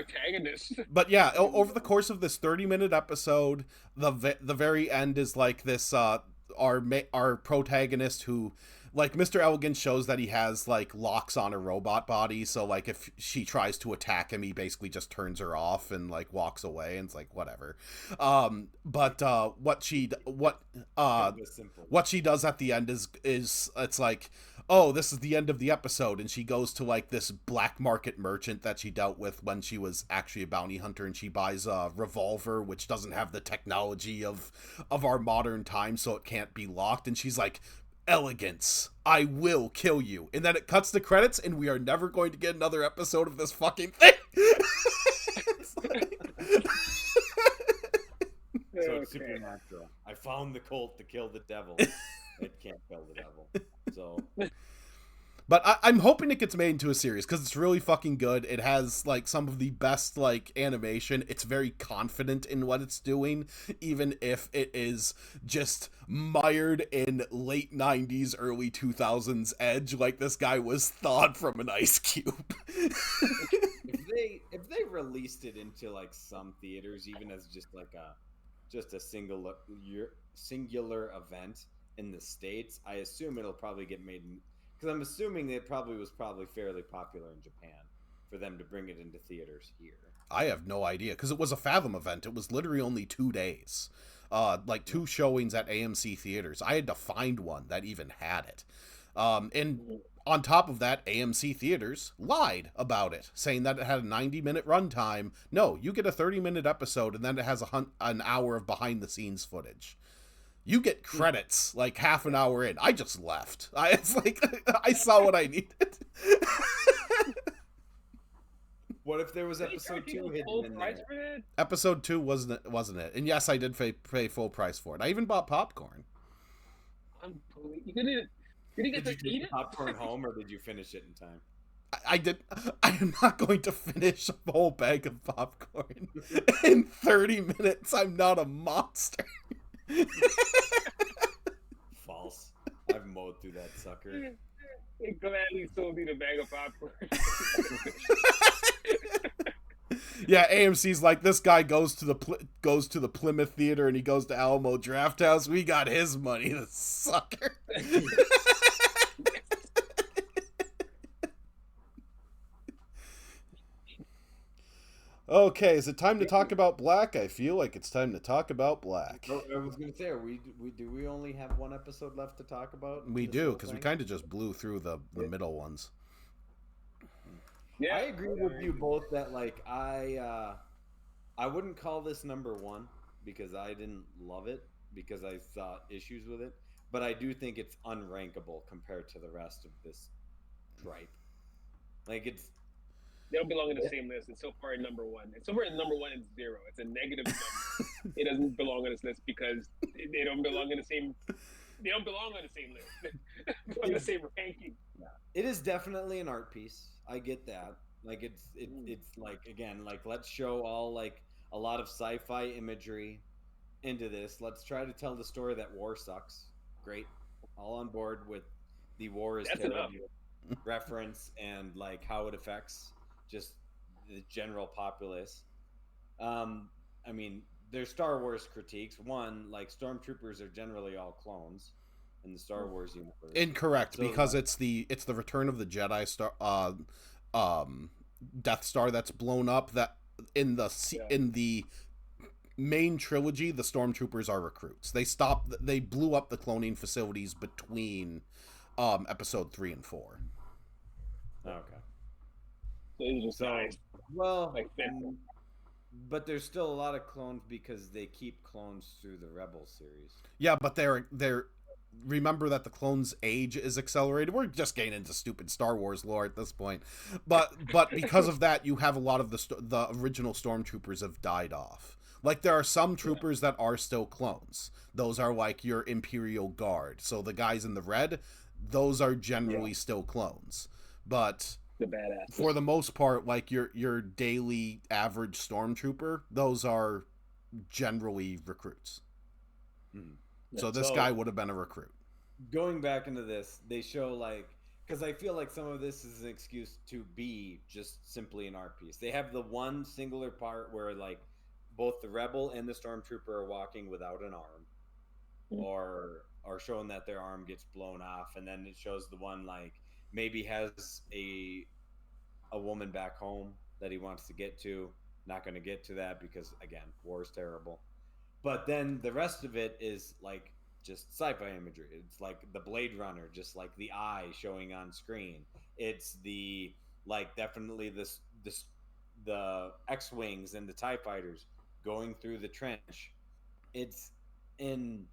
protagonist. But yeah, over the course of this 30-minute episode, the very end is like this our protagonist who, like, Mr. Elegant shows that he has like locks on a robot body, so like if she tries to attack him, he basically just turns her off and like walks away, and it's like whatever. But what she does at the end is it's like, oh, this is the end of the episode, and she goes to like this black market merchant that she dealt with when she was actually a bounty hunter, and she buys a revolver which doesn't have the technology of our modern time, so it can't be locked, and she's like, Elegance, I will kill you. And then it cuts the credits, and we are never going to get another episode of this fucking thing. So it's supernatural. I found the colt to kill the devil. It can't kill the devil. So, but I'm hoping it gets made into a series because it's really fucking good. It has like some of the best like animation. It's very confident in what it's doing, even if it is just mired in late 90s, early 2000s edge. Like this guy was thawed from an ice cube. if they released it into like some theaters, even as just a singular event in the States, I assume it'll probably get made, because I'm assuming it was fairly popular in Japan for them to bring it into theaters here. I have no idea, because it was a Fathom event. It was literally only 2 days. Like 2 showings at AMC theaters. I had to find one that even had it. And on top of that, AMC theaters lied about it, saying that it had a 90-minute runtime. No, you get a 30-minute episode, and then it has an hour of behind-the-scenes footage. You get credits like half an hour in. I just left. It's like I saw what I needed. What if there was episode 2 hidden in there? Episode 2 wasn't it? And yes, I did pay full price for it. I even bought popcorn. You didn't get to eat it? Popcorn home, or did you finish it in time? I did. I am not going to finish a whole bag of popcorn in 30 minutes. I'm not a monster. False. I've mowed through that sucker. He gladly sold me the bag of popcorn. Yeah, AMC's like, this guy goes to the Plymouth Theater and he goes to Alamo Drafthouse. We got his money, the sucker. Okay, is it time to talk about Black? I feel like it's time to talk about Black. I was going to say, do we only have one episode left to talk about? We do, because we kind of just blew through the middle ones. Yeah, I agree with you both that like I wouldn't call this number 1 because I didn't love it, because I saw issues with it, but I do think it's unrankable compared to the rest of this tripe. Like they don't belong in the same list. It's so far at number 1. It's somewhere at number 1 and 0. It's a negative number. It doesn't belong on this list because they don't belong in the same. They don't belong on the same list, on the same ranking. Yeah. It is definitely an art piece. I get that. Like it's like, again, like, let's show all like a lot of sci-fi imagery into this. Let's try to tell the story that war sucks. Great, all on board with the war is terrible reference and like how it affects just the general populace. I mean, there's Star Wars critiques. One, like, stormtroopers are generally all clones in the Star Wars universe. Incorrect, because it's the Return of the Jedi Death Star that's blown up. That in the main trilogy, the stormtroopers are recruits. They blew up the cloning facilities between episode 3 and 4. Okay. Well, like, but there's still a lot of clones because they keep clones through the Rebel series. Yeah, but they're remember that the clones' age is accelerated. We're just getting into stupid Star Wars lore at this point, but because of that, you have a lot of the original stormtroopers have died off. Like, there are some troopers that are still clones. Those are like your Imperial Guard. So the guys in the red, those are generally still clones, but the badass. For the most part, like your daily average stormtrooper, those are generally recruits. Mm-hmm. So this guy would have been a recruit. Going back into this, they show like because I feel like some of this is an excuse to be just simply an art piece. They have the one singular part where like both the rebel and the stormtrooper are walking without an arm, or showing that their arm gets blown off, and then it shows the one like maybe has a woman back home that he wants to get to. Not going to get to that because again, war is terrible. But then the rest of it is like just sci-fi imagery. It's like the Blade Runner, just like the eye showing on screen. It's the like definitely this the X-wings and the TIE fighters going through the trench. It's in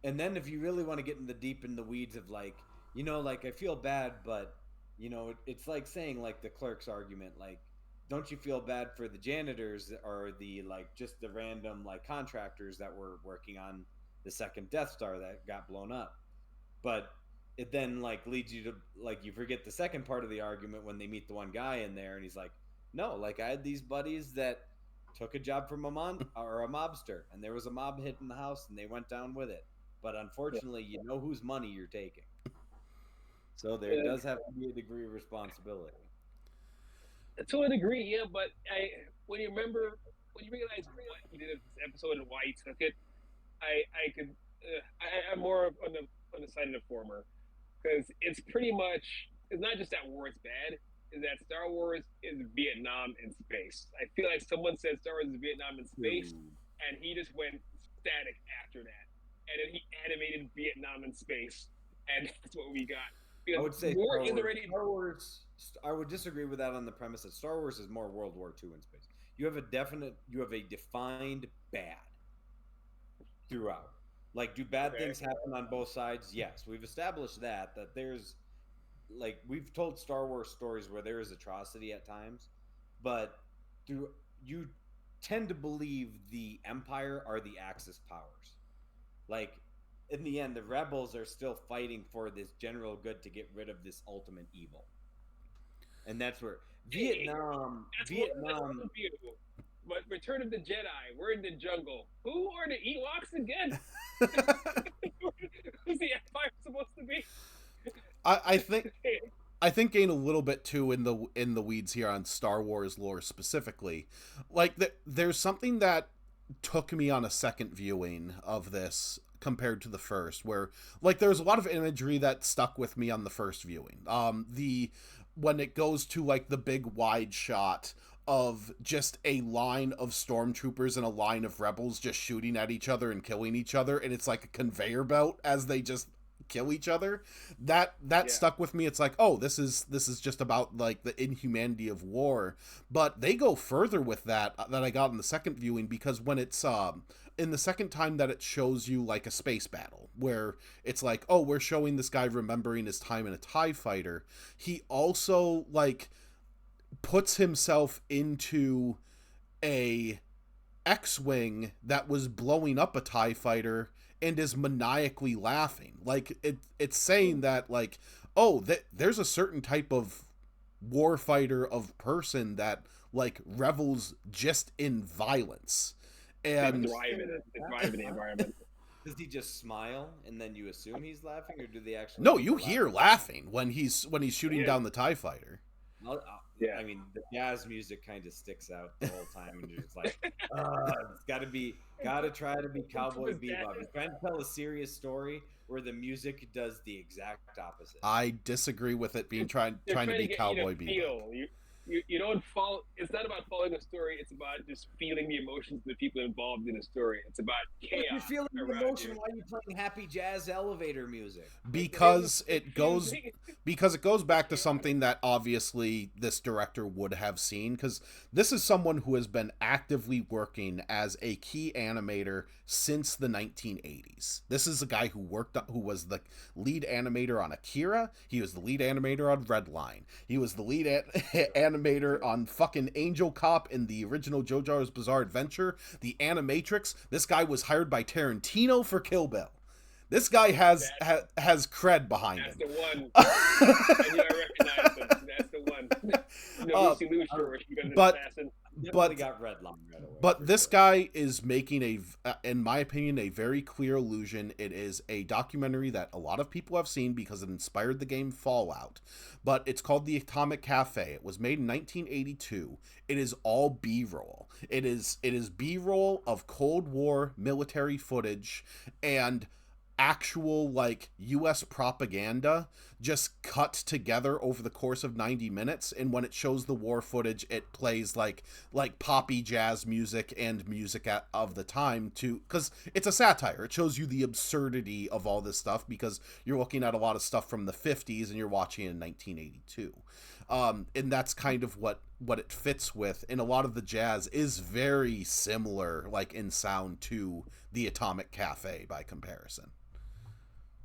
and then if you really want to get in the deep in the weeds of like, like I feel bad, but it's like saying like the clerk's argument, like don't you feel bad for the janitors or the like just the random like contractors that were working on the second Death Star that got blown up? But it then like leads you to like you forget the second part of the argument when they meet the one guy in there and he's like, no, like I had these buddies that took a job from a mobster, and there was a mob hitting the house and they went down with it. But unfortunately, you know whose money you're taking. So there does have to be a degree of responsibility. To a degree, yeah. But when you realize what he did in this episode and why he took it, I could, I'm more on the side of the former, because it's pretty much it's not just that war is bad, is that Star Wars is Vietnam in space. I feel like someone said Star Wars is Vietnam in space, and he just went static after that, and then he animated Vietnam in space, and that's what we got. I would say war is already Star Wars. I would disagree with that on the premise that Star Wars is more World War II in space. You have a defined bad throughout. Like, do bad things happen on both sides? Yes, we've established that there's like we've told Star Wars stories where there is atrocity at times, but through you tend to believe the Empire are the Axis powers. Like in the end, the rebels are still fighting for this general good to get rid of this ultimate evil, and that's where Vietnam. But Return of the Jedi, we're in the jungle. Who are the Ewoks again? Who's the Empire supposed to be? I think getting a little bit too in the weeds here on Star Wars lore specifically, like there's something that took me on a second viewing of this compared to the first, where like there's a lot of imagery that stuck with me on the first viewing. When it goes to like the big wide shot of just a line of stormtroopers and a line of rebels just shooting at each other and killing each other, and it's like a conveyor belt as they just kill each other. That stuck with me. It's like, oh, this is just about like the inhumanity of war. But they go further with that I got in the second viewing, because when it's in the second time that it shows you like a space battle where it's like, oh, we're showing this guy remembering his time in a TIE fighter, he also like puts himself into a X-wing that was blowing up a TIE fighter and is maniacally laughing. Like it's saying that like, oh, there's a certain type of warfighter of person that like revels just in violence and thrive in the environment. Does he just smile and then you assume he's laughing, or do they actually? No, you hear laughing when he's shooting down the TIE fighter. Yeah, I mean the jazz music kind of sticks out the whole time, and you're just like, it's got to try to be Cowboy Bebop. You're trying to tell a serious story where the music does the exact opposite. I disagree with it being trying to be Cowboy Bebop. You don't follow. It's not about following a story. It's about just feeling the emotions of the people involved in the story. It's about chaos. If you're feeling the emotion, why are you playing happy jazz elevator music? Because it goes back to something that obviously this director would have seen, because this is someone who has been actively working as a key animator since the 1980s. This is a guy who was the lead animator on Akira. He was the lead animator on Redline. He was the lead animator on fucking Angel Cop in the original JoJo's Bizarre Adventure, the Animatrix. This guy was hired by Tarantino for Kill Bill. This guy has cred behind him. That's the one. I recognize him. That's the one. Lucy Lou, where she got an assassin. Definitely got redline right away. But this sure. guy is making in my opinion, a very clear illusion. It is a documentary that a lot of people have seen because it inspired the game Fallout. But it's called The Atomic Cafe. It was made in 1982. It is all B-roll. It is B-roll of Cold War military footage and actual like US propaganda just cut together over the course of 90 minutes, and when it shows the war footage it plays like poppy jazz music and music of the time to cuz it's a satire. It shows you the absurdity of all this stuff because you're looking at a lot of stuff from the 50s and you're watching it in 1982. And that's kind of what it fits with, and a lot of the jazz is very similar like in sound to the Atomic Cafe by comparison.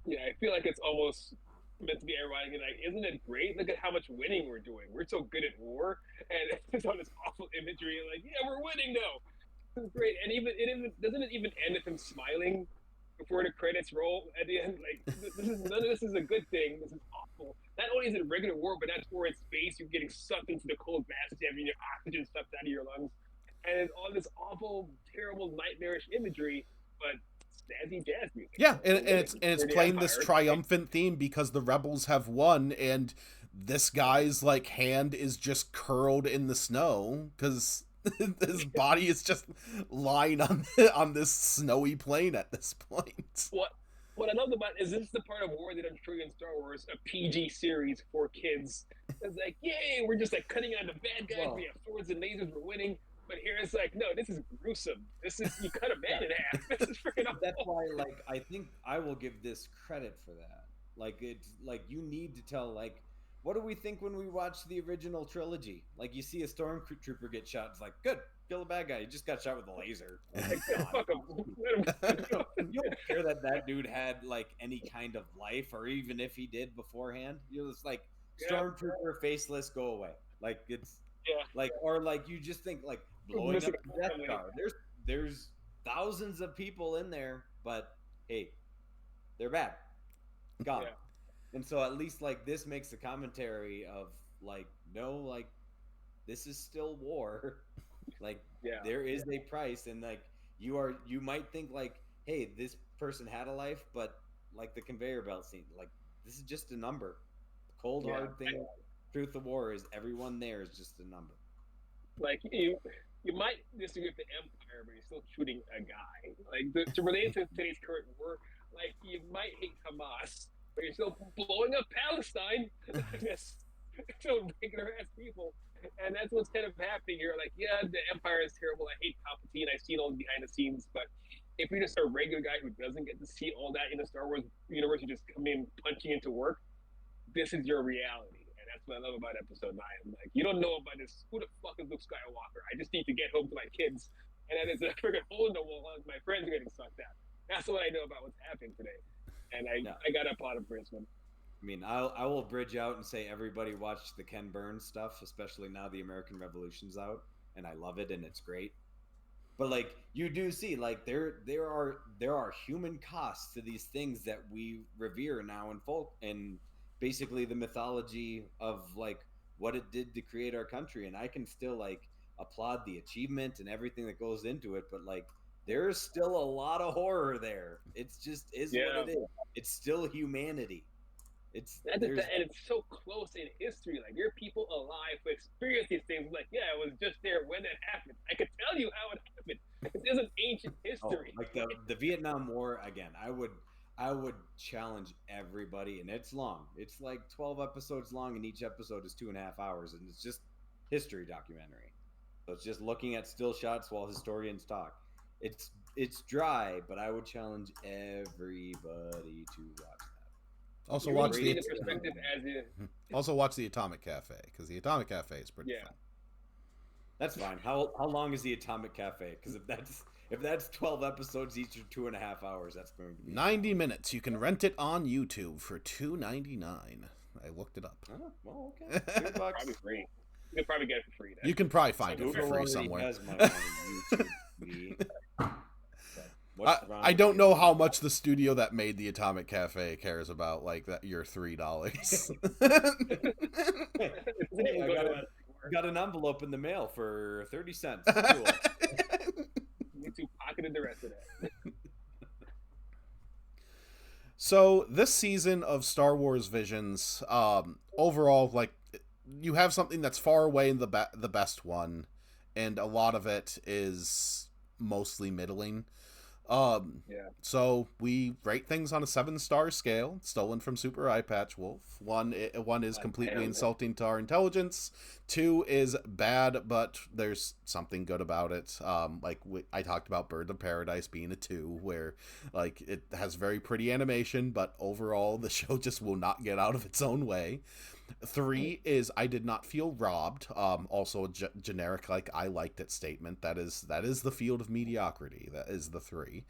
Yeah, I feel like it's almost meant to be ironic. Like, isn't it great? Look at how much winning we're doing. We're so good at war, and it's all this awful imagery. Like, yeah, we're winning now. This is great. And even doesn't it even end with him smiling before the credits roll at the end? Like, this is none of this is a good thing. This is awful. Not only is it regular war, but that's war in space. You're getting sucked into the cold vast, having your oxygen sucked out of your lungs, and it's all this awful, terrible, nightmarish imagery. But snazzy jazz music. Yeah, and it's playing this Empire. triumphant theme because the rebels have won, and this guy's like hand is just curled in the snow because his body is just lying on this snowy plain at this point. What I love about is this is the part of war that I'm sure in Star Wars, a PG series for kids. It's like, yay, we're just like cutting out the bad guys. Well, we have swords and lasers. We're winning. But here it's like, no, this is gruesome. This is you cut a man in half. This is freaking awful. That's why, like, I think I will give this credit for that. Like, it's like you need to tell, like, what do we think when we watch the original trilogy? Like, you see a stormtrooper get shot, it's like, good, kill the bad guy. He just got shot with a laser. Oh my God. Fuck 'em. Let 'em go. You don't care that dude had like any kind of life, or even if he did beforehand. You're just like, stormtrooper, faceless, go away. Like it's Yeah. like, or like you just think like blowing up the Death Star. There's thousands of people in there, but hey, they're bad, gone. Yeah. And so at least like this makes the commentary of like, no, like this is still war. Like Yeah. there is a price, and like you might think like, hey, this person had a life, but like the conveyor belt scene, like this is just a number. The cold hard thing, truth of war is everyone there is just a number. Like you might disagree with the Empire, but you're still shooting a guy. Like to relate to today's current war, like you might hate Hamas, but you're still blowing up Palestine. Just still regular ass people, and that's what's kind of happening here. Like, yeah, the Empire is terrible. I hate Palpatine. I've seen all the behind the scenes, but if you're just a regular guy who doesn't get to see all that in the Star Wars universe, you just come in punching into work. This is your reality. That's what I love about episode 9. I'm like, you don't know about this. Who the fuck is Luke Skywalker? I just need to get home to my kids. And then there's a freaking hole in the wall. My friends are getting sucked out. That's what I know about what's happening today. And I got to applaud him for this one. I mean, I will bridge out and say everybody watched the Ken Burns stuff, especially now the American Revolution's out, and I love it and it's great. But like you do see, like there are human costs to these things that we revere now in folk and basically the mythology of like what it did to create our country. And I can still like applaud the achievement and everything that goes into it, but like there's still a lot of horror there. It's just what it is. It's still humanity. And it's so close in history. Like, there are people alive who experience these things. Like, yeah, I was just there when it happened. I could tell you how it happened. This is an ancient history. Like the Vietnam War again. I would challenge everybody, and it's long. It's like 12 episodes long, and each episode is 2.5 hours, and it's just history documentary. So it's just looking at still shots while historians talk. It's dry, but I would challenge everybody to watch that. Also watch the Atomic Cafe, because the Atomic Cafe is pretty fun. That's fine. How long is the Atomic Cafe? Because if that's 12 episodes, each are 2.5 hours, that's going to be 90 minutes. You can rent it on YouTube for $2.99. I looked it up. Oh, well, okay. $2. Probably free. You can probably get it for free. You can probably find it for free somewhere. Has my YouTube I don't know how much the studio that made the Atomic Cafe cares got an envelope in the mail for 30 cents. Cool. You two pocketed the rest of that. So this season of Star Wars Visions, overall, like, you have something that's far away in the best one, and a lot of it is mostly middling. Yeah. So we rate things on a 7-star scale, stolen from Super Eye Patch Wolf. One is completely Terrible. insulting to our intelligence. 2 is bad, but there's something good about it. I talked about Bird of Paradise being a 2, where like it has very pretty animation, but overall the show just will not get out of its own way. 3 is I did not feel robbed. Also a generic like I liked it statement. That is the field of mediocrity. That is the 3.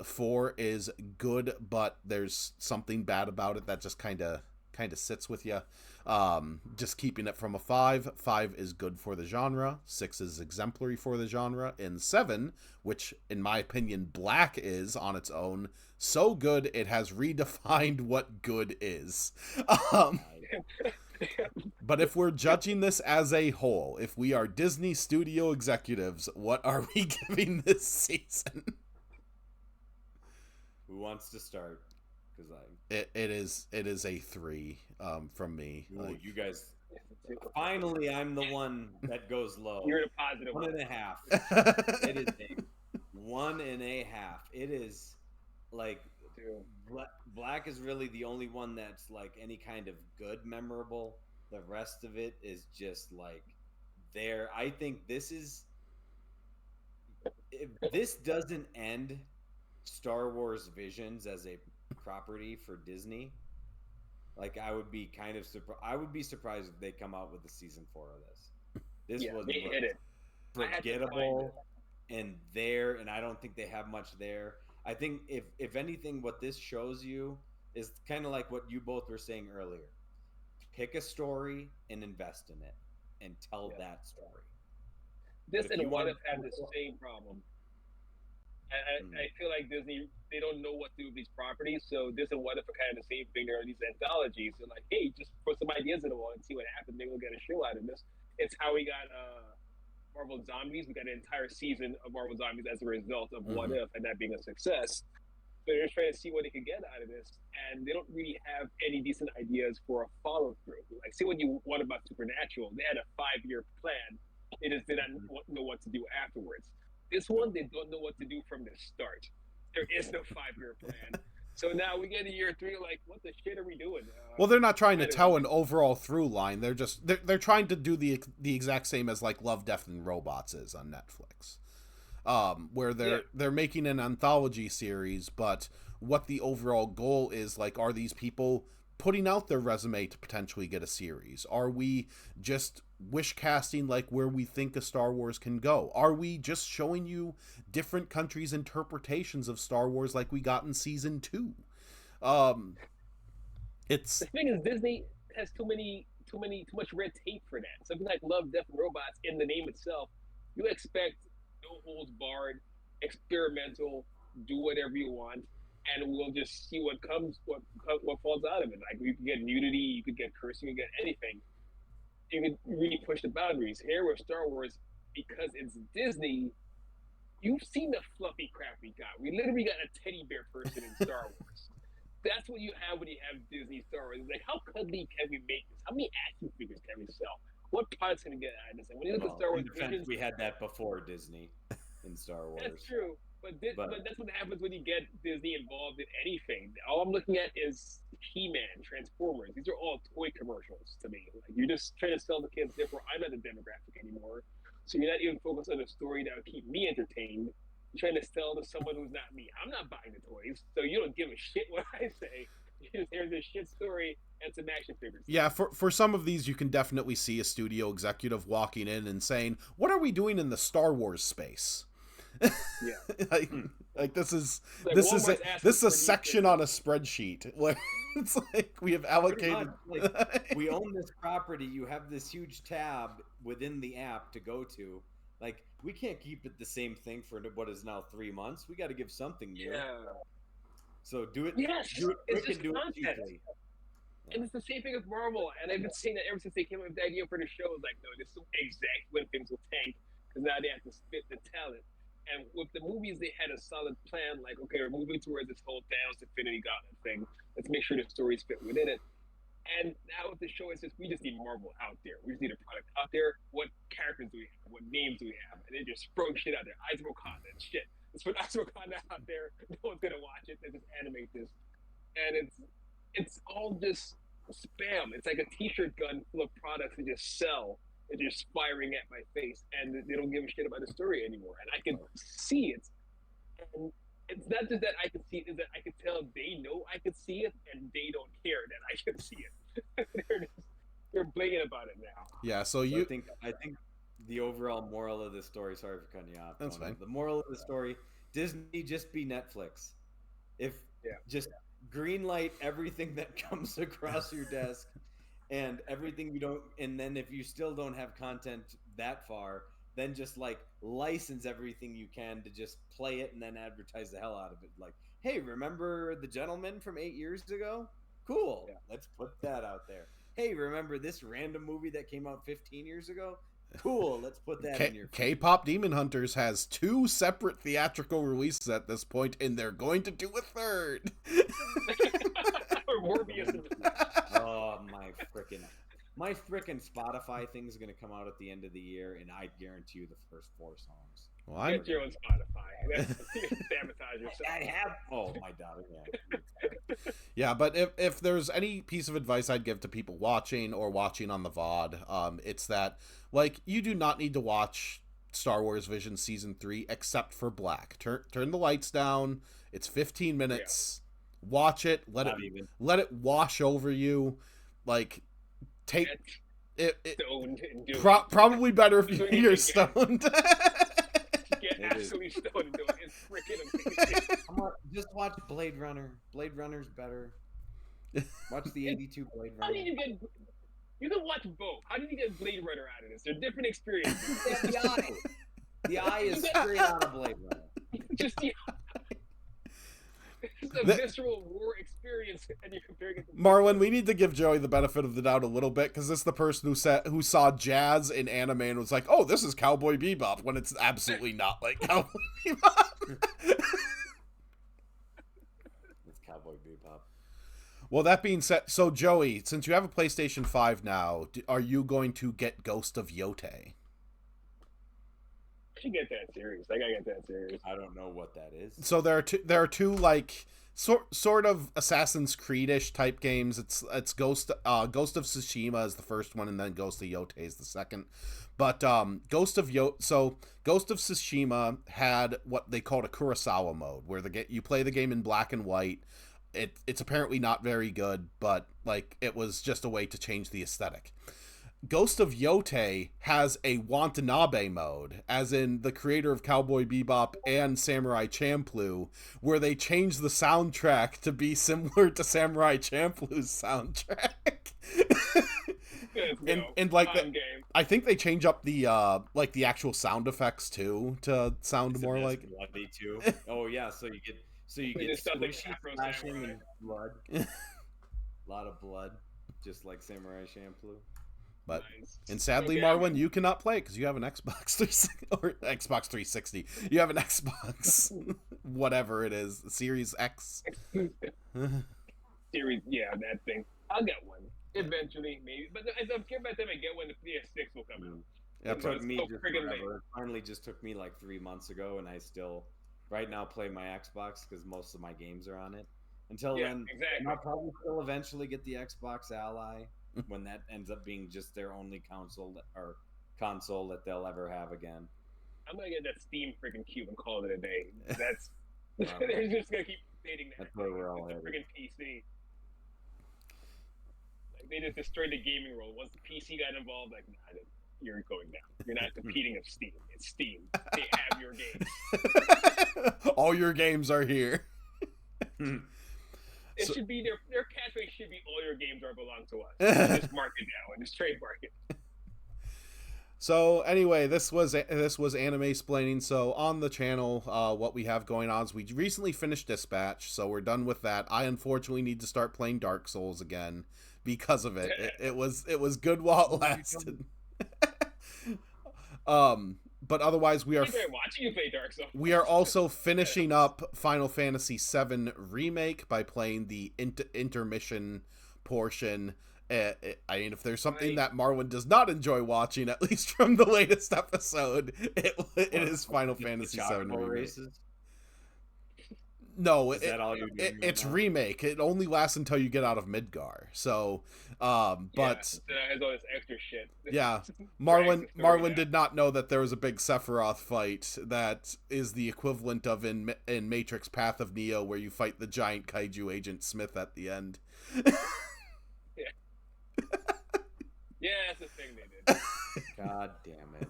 4 is good, but there's something bad about it that just kind of sits with you. Just keeping it from a 5. 5 is good for the genre. 6 is exemplary for the genre. And 7, which in my opinion Black is on its own, so good it has redefined what good is. But if we're judging this as a whole, if we are Disney studio executives, what are we giving this season? Who wants to start? Because it is a 3 from me. Ooh, you guys. Finally, I'm the one that goes low. You're in a positive 1.5. It is a 1.5. It is like Black is really the only one that's like any kind of good, memorable. The rest of it is just like there. I think this is, if this doesn't end Star Wars Visions as a property for Disney, like I would be kind of surprised. I would be surprised if they come out with a season 4 of this. This was they hit it. Forgettable and there, and I don't think they have much there. I think if anything, what this shows you is kind of like what you both were saying earlier. Pick a story and invest in it and tell that story. This and What If had the same problem. I feel like Disney, they don't know what to do with these properties, so this and What If are kind of the same thing. There are these anthologies. They're like, hey, just put some ideas in the wall and see what happens. Maybe we'll get a show out of this. It's how we got Marvel Zombies. We got an entire season of Marvel Zombies as a result of What If and that being a success. So they're just trying to see what they can get out of this, and they don't really have any decent ideas for a follow through. Like, see what you want about Supernatural. They had a 5-year plan. They just did not know what to do afterwards. This one, they don't know what to do from the start. There is no 5-year plan. So now we get to year 3, like, what the shit are we doing? Well, they're not trying to tell an overall through line. They're just they're trying to do the exact same as like Love, Death, and Robots is on Netflix. Where they're making an anthology series, but what the overall goal is, like, are these people putting out their resume to potentially get a series? Are we just wish casting like where we think a Star Wars can go? Are we just showing you different countries' interpretations of Star Wars like we got in season 2? It's the thing is, Disney has too much red tape for that. Something like Love, Death, and Robots, in the name itself, you expect no holds barred, experimental, do whatever you want, and we'll just see what comes, what falls out of it. Like, you could get nudity, you could get cursing, you could get anything. You could really push the boundaries. Here with Star Wars, because it's Disney, you've seen the fluffy crap we got. We literally got a teddy bear person in Star Wars. That's what you have when you have Disney Star Wars. It's like, how cuddly can we make this? How many action figures can we sell? What parts can we get out of this? And when you look at Star Wars Visions, we had that before Disney in Star Wars. That's true. But that's what happens when you get Disney involved in anything. All I'm looking at is He-Man, Transformers. These are all toy commercials to me. Like, you're just trying to sell the kids, therefore I'm not the demographic anymore. So you're not even focused on a story that would keep me entertained. You're trying to sell to someone who's not me. I'm not buying the toys, so you don't give a shit what I say. Here's a shit story and some action figures. Yeah, for some of these, you can definitely see a studio executive walking in and saying, "What are we doing in the Star Wars space?" Yeah, like this is like this is a these section on a spreadsheet where it's like we have allocated. Like, we own this property. You have this huge tab within the app to go to. Like, we can't keep it the same thing for what is now 3 months. We got to give something new. Yeah. So do it. Yes, do it it's quick just and do content. it cheaply. And it's the same thing with Marvel, and I've been saying that ever since they came up with the idea for the show. Like, no, this is exactly when things will tank because now they have to spit the talent. And with the movies, they had a solid plan. Like, okay, we're moving towards this whole Thanos Infinity Gauntlet thing. Let's make sure the stories fit within it. And now with the show, it's just we just need Marvel out there. We just need a product out there. What characters do we have? What names do we have? And they just throw shit out there. Eyes Wakanda and shit. Let's put Eyes Wakanda out there. No one's gonna watch it. They just animate this, and it's all just spam. It's like a T-shirt gun full of products they just sell. They're just firing at my face, and they don't give a shit about the story anymore. And I can see it, and it's not just that I can see it; is that I can tell they know I can see it, and they don't care that I can see it. they're blatant about it now. Yeah. So I think the overall moral of the story. Sorry for cutting you off. That's fine. The moral of the story: Disney, just be Netflix. If just green light everything that comes across your desk, and everything you don't. And then if you still don't have content that far, then just like license everything you can to just play it and then advertise the hell out of it. Like, hey, remember The Gentleman from 8 years ago? Cool. Yeah. Let's put that out there. Hey, remember this random movie that came out 15 years ago? Cool. Let's put that in your K-pop Demon Hunters has 2 separate theatrical releases at this point, and they're going to do a third. Or Morbius. Oh, my frickin' Spotify thing's gonna come out at the end of the year, and I guarantee you the first 4 songs. Well, get your own Spotify. Sabotage yourself. I have. Oh my God! Yeah. Yeah, but if there's any piece of advice I'd give to people watching or watching on the VOD, it's that like you do not need to watch Star Wars Vision Season 3 except for Black. Turn the lights down. It's 15 minutes. Yeah. Watch it. Let it wash over you. Like take it. Probably better if you're stoned. Get absolutely stoned and do it. It's freaking amazing. Just watch Blade Runner. Blade Runner's better. Watch the 82 Blade Runner. How did you get? You can watch both. How did you get Blade Runner out of this? They're different experiences. The eye. The eye is straight out of Blade Runner. Just the eye. It's a visceral war experience, and you're comparing it to Marlon, we need to give Joey the benefit of the doubt a little bit, because this is the person who saw jazz in anime and was like, oh, this is Cowboy Bebop, when it's absolutely not like Cowboy Bebop. It's Cowboy Bebop. Well, that being said, so Joey, since you have a PlayStation 5 now, are you going to get Ghost of Yotei? I get that series. I gotta get that series. I don't know what that is. So there are two like sort of Assassin's Creed-ish type games. It's Ghost of Tsushima is the first one, and then Ghost of Yotei is the second. But Ghost of Tsushima had what they called a Kurosawa mode, where you play the game in black and white. It's apparently not very good, but like it was just a way to change the aesthetic. Ghost of Yotei has a Watanabe mode, as in the creator of Cowboy Bebop and Samurai Champloo, where they change the soundtrack to be similar to Samurai Champloo's soundtrack. and like I think they change up the the actual sound effects too to sound more like bloody too. Oh yeah, so you get squishy flashing and blood. A lot of blood, just like Samurai Champloo. But and sadly, Marlon, you cannot play it because you have an Xbox 360 or Xbox 360. You have an Xbox, whatever it is, Series X. Series, yeah, that thing. I'll get one eventually, maybe. But I'm sure by the time I get one, the PS6 will come out. It took me just forever. It finally just took me like 3 months ago, and I still right now play my Xbox because most of my games are on it. Until then, exactly. I'll probably still eventually get the Xbox Ally. When that ends up being just their only console that they'll ever have again. I'm gonna get that Steam freaking cube and call it a day. That's they're just gonna keep stating that. That's where we're all headed. Freaking PC. Like they just destroyed the gaming world. Once the PC got involved, like nah, you're going down. You're not competing with Steam. It's Steam. They have your games. All your games are here. It should be their catchphrase should be all your games belong to us. Just mark it down and just trademark it. So anyway, this was Animesplaining. So on the channel, what we have going on is we recently finished Dispatch, so we're done with that. I unfortunately need to start playing Dark Souls again. because of it. It was good while it lasted. But otherwise we are watching you play Dark Souls. we are also finishing up Final Fantasy VII Remake by playing the intermission portion. I mean, if there's something that Marwin does not enjoy watching, at least from the latest episode, it is Final Fantasy VII Remake. Races? No, it's Remake. It only lasts until you get out of Midgar. So, but it has all this extra shit. Yeah, Marwin did not know that there was a big Sephiroth fight that is the equivalent of in Matrix Path of Neo, where you fight the giant kaiju Agent Smith at the end. Yeah, that's the thing they did. God damn it!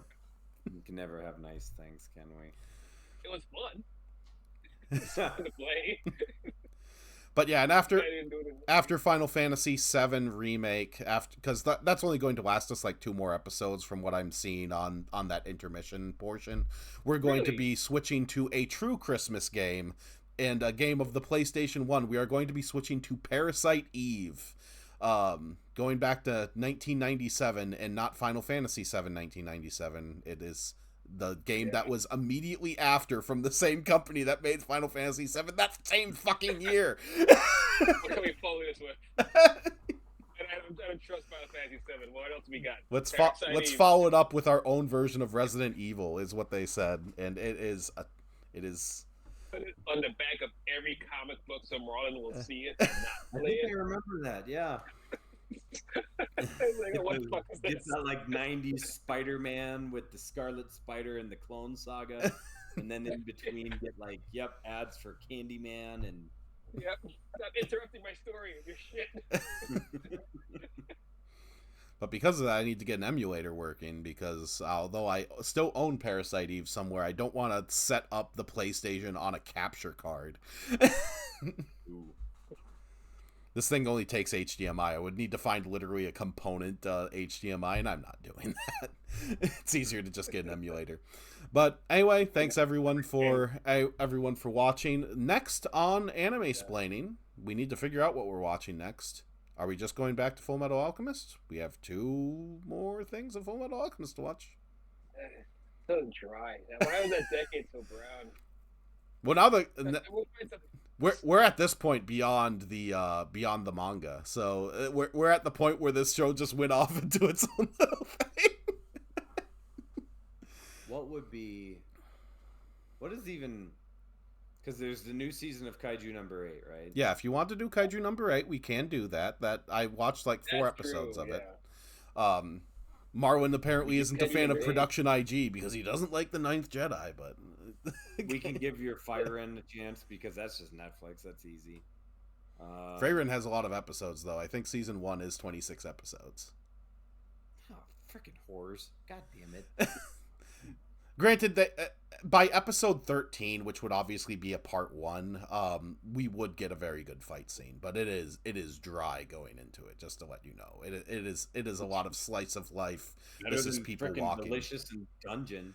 We can never have nice things, can we? It was fun. To play. But yeah, and after Final Fantasy VII Remake, because that's only going to last us like 2 more episodes from what I'm seeing on that intermission portion, we're going to be switching to a true Christmas game, and a game of the PlayStation 1. We are going to be switching to Parasite Eve, going back to 1997, and not Final Fantasy VII 1997. It is the game that was immediately after, from the same company that made Final Fantasy VII that same fucking year. What can we follow this with? I don't trust Final Fantasy VII. What else we got? Let's follow it up with our own version of Resident Evil, is what they said, and it is. Put it on the back of every comic book so Marlon will see it and not play it. I remember that, yeah. Like, what the fuck is this? It's that like 90s Spider-Man with the Scarlet Spider and the Clone Saga, and then in between get like, ads for Candyman and. Yep, stop interrupting my story with your shit. But because of that, I need to get an emulator working, because although I still own Parasite Eve somewhere, I don't want to set up the PlayStation on a capture card. Ooh. This thing only takes HDMI. I would need to find literally a component HDMI, and I'm not doing that. It's easier to just get an emulator. But anyway, thanks everyone for watching. Next on Animesplaining, we need to figure out what we're watching next. Are we just going back to Full Metal Alchemist? We have 2 more things of Full Metal Alchemist to watch. So dry. Why was that decade so brown? Well, now we're at this point beyond the manga, so we're at the point where this show just went off into its own little thing. What is even? Because there's the new season of Kaiju number 8, right? Yeah, if you want to do Kaiju number 8, we can do that. That I watched like 4 episodes of it. Marwin apparently isn't a fan of Production IG because he doesn't like the 9th Jedi, but we can give your Fire End a chance because that's just Netflix. That's easy. Freyren has a lot of episodes, though. I think season 1 is 26 episodes. Oh, freaking whores! God damn it! Granted that by episode 13, which would obviously be a part 1, we would get a very good fight scene, but it is dry going into it. Just to let you know, it is a lot of slice of life. This is people walking. Delicious and Dungeon.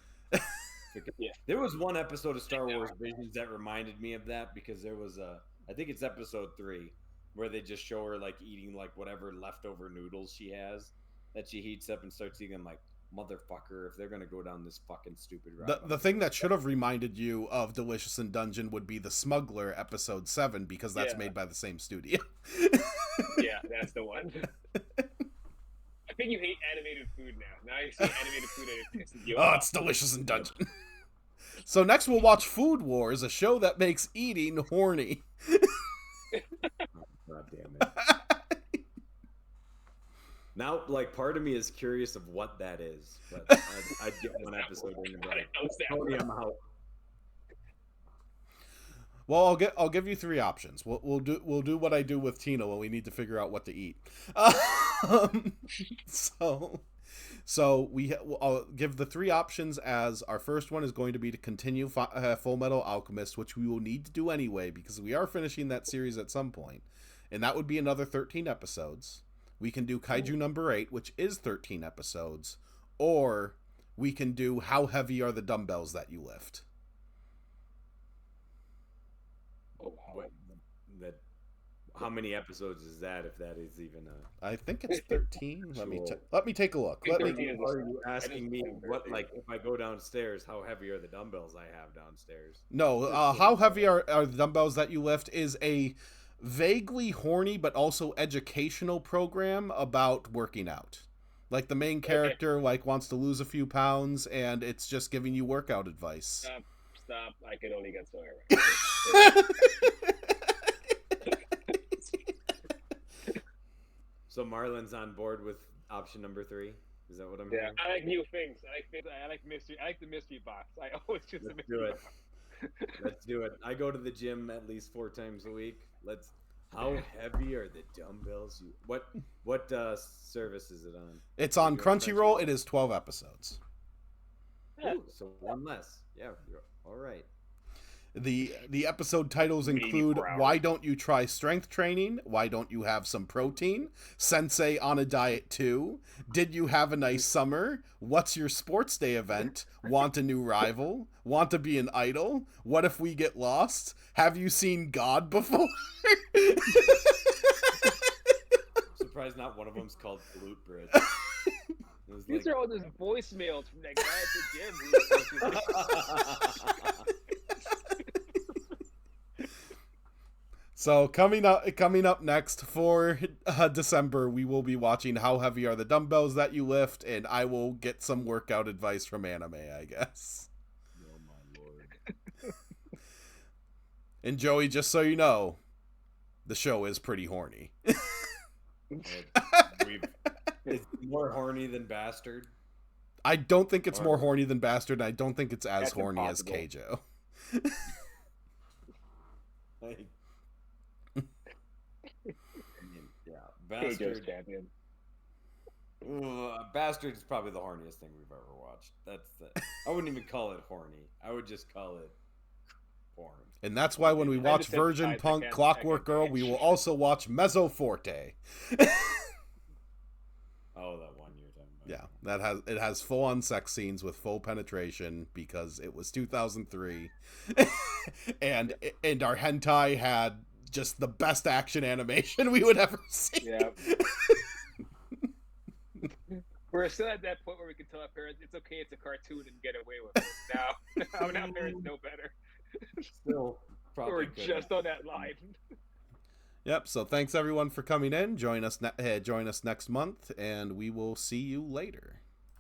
There was one episode of Star Wars Visions that reminded me of that, because there was I think it's episode 3, where they just show her like eating like whatever leftover noodles she has that she heats up and starts eating them. Like, motherfucker, if they're gonna go down this fucking stupid route. The thing that should have reminded you of Delicious in Dungeon would be The Smuggler episode 7, because that's made by the same studio. Yeah, that's the one. I think you hate animated food now. Now you see animated food and it pisses you off. Oh, it's Delicious in Dungeon. So next we'll watch Food Wars, a show that makes eating horny. God damn it. Now, like, part of me is curious of what that is, but I'd get one episode in and be like, Tony, I'm out. Well, I'll give you 3 options. We'll do what I do with Tina when we need to figure out what to eat. So I'll give the 3 options as our first one is going to be to continue Full Metal Alchemist, which we will need to do anyway because we are finishing that series at some point, and that would be another 13 episodes. We can do Kaiju number 8, which is 13 episodes, or we can do How Heavy Are the Dumbbells That You Lift? how many episodes is that? If that is even a. I think it's 13. Actual- Let me take a look. I think Let me. 13 is Are you asking me what, 13. like, if I go downstairs, how heavy are the dumbbells I have downstairs? No, how heavy are the dumbbells that you lift is a vaguely horny but also educational program about working out. Like the main character like wants to lose a few pounds, and it's just giving you workout advice. Stop. I can only get so right. So Marlon's on board with option number 3. Is that what I'm Yeah, hearing? I like new things. I like mystery. I like the mystery box. I always choose the Let's mystery do it. box. Let's do it. I go to the gym at least 4 times a week. How heavy are the dumbbells? What service is it on? It's on Crunchyroll. It is 12 episodes. Ooh, so one less. Yeah, you're all right. The episode titles include 84 hours. Why Don't You Try Strength Training? Why Don't You Have Some Protein? Sensei on a Diet 2? Did You Have a Nice Summer? What's Your Sports Day Event? Want a New Rival? Want to Be an Idol? What If We Get Lost? Have You Seen God Before? Surprised not one of them's called Glute Bridge. These are all just voicemails from that guy at the gym. So coming up next for December, we will be watching How Heavy Are the Dumbbells That You Lift, and I will get some workout advice from anime, I guess. Oh my lord. And Joey, just so you know, the show is pretty horny. It's more horny than Bastard. I don't think it's more horny than Bastard, and I don't think it's as That's horny impossible. as Keijo. Like, I mean, yeah, Keijo's Bastard. champion. Bastard is probably the horniest thing we've ever watched. I wouldn't even call it horny. I would just call it porn. And that's why when we I watch just Virgin emphasize Punk I Clockwork can't Girl, say we it. will also watch Mezzoforte. Oh, that one you're talking about. Yeah, it has full on sex scenes with full penetration because it was 2003, and our hentai had just the best action animation we would ever see. Yeah. We're still at that point where we can tell our parents it's okay, it's a cartoon, and get away with it. Now parents know better. Still, probably We're could. just on that line. Yep. So thanks everyone for coming in. Join us next month, and we will see you later.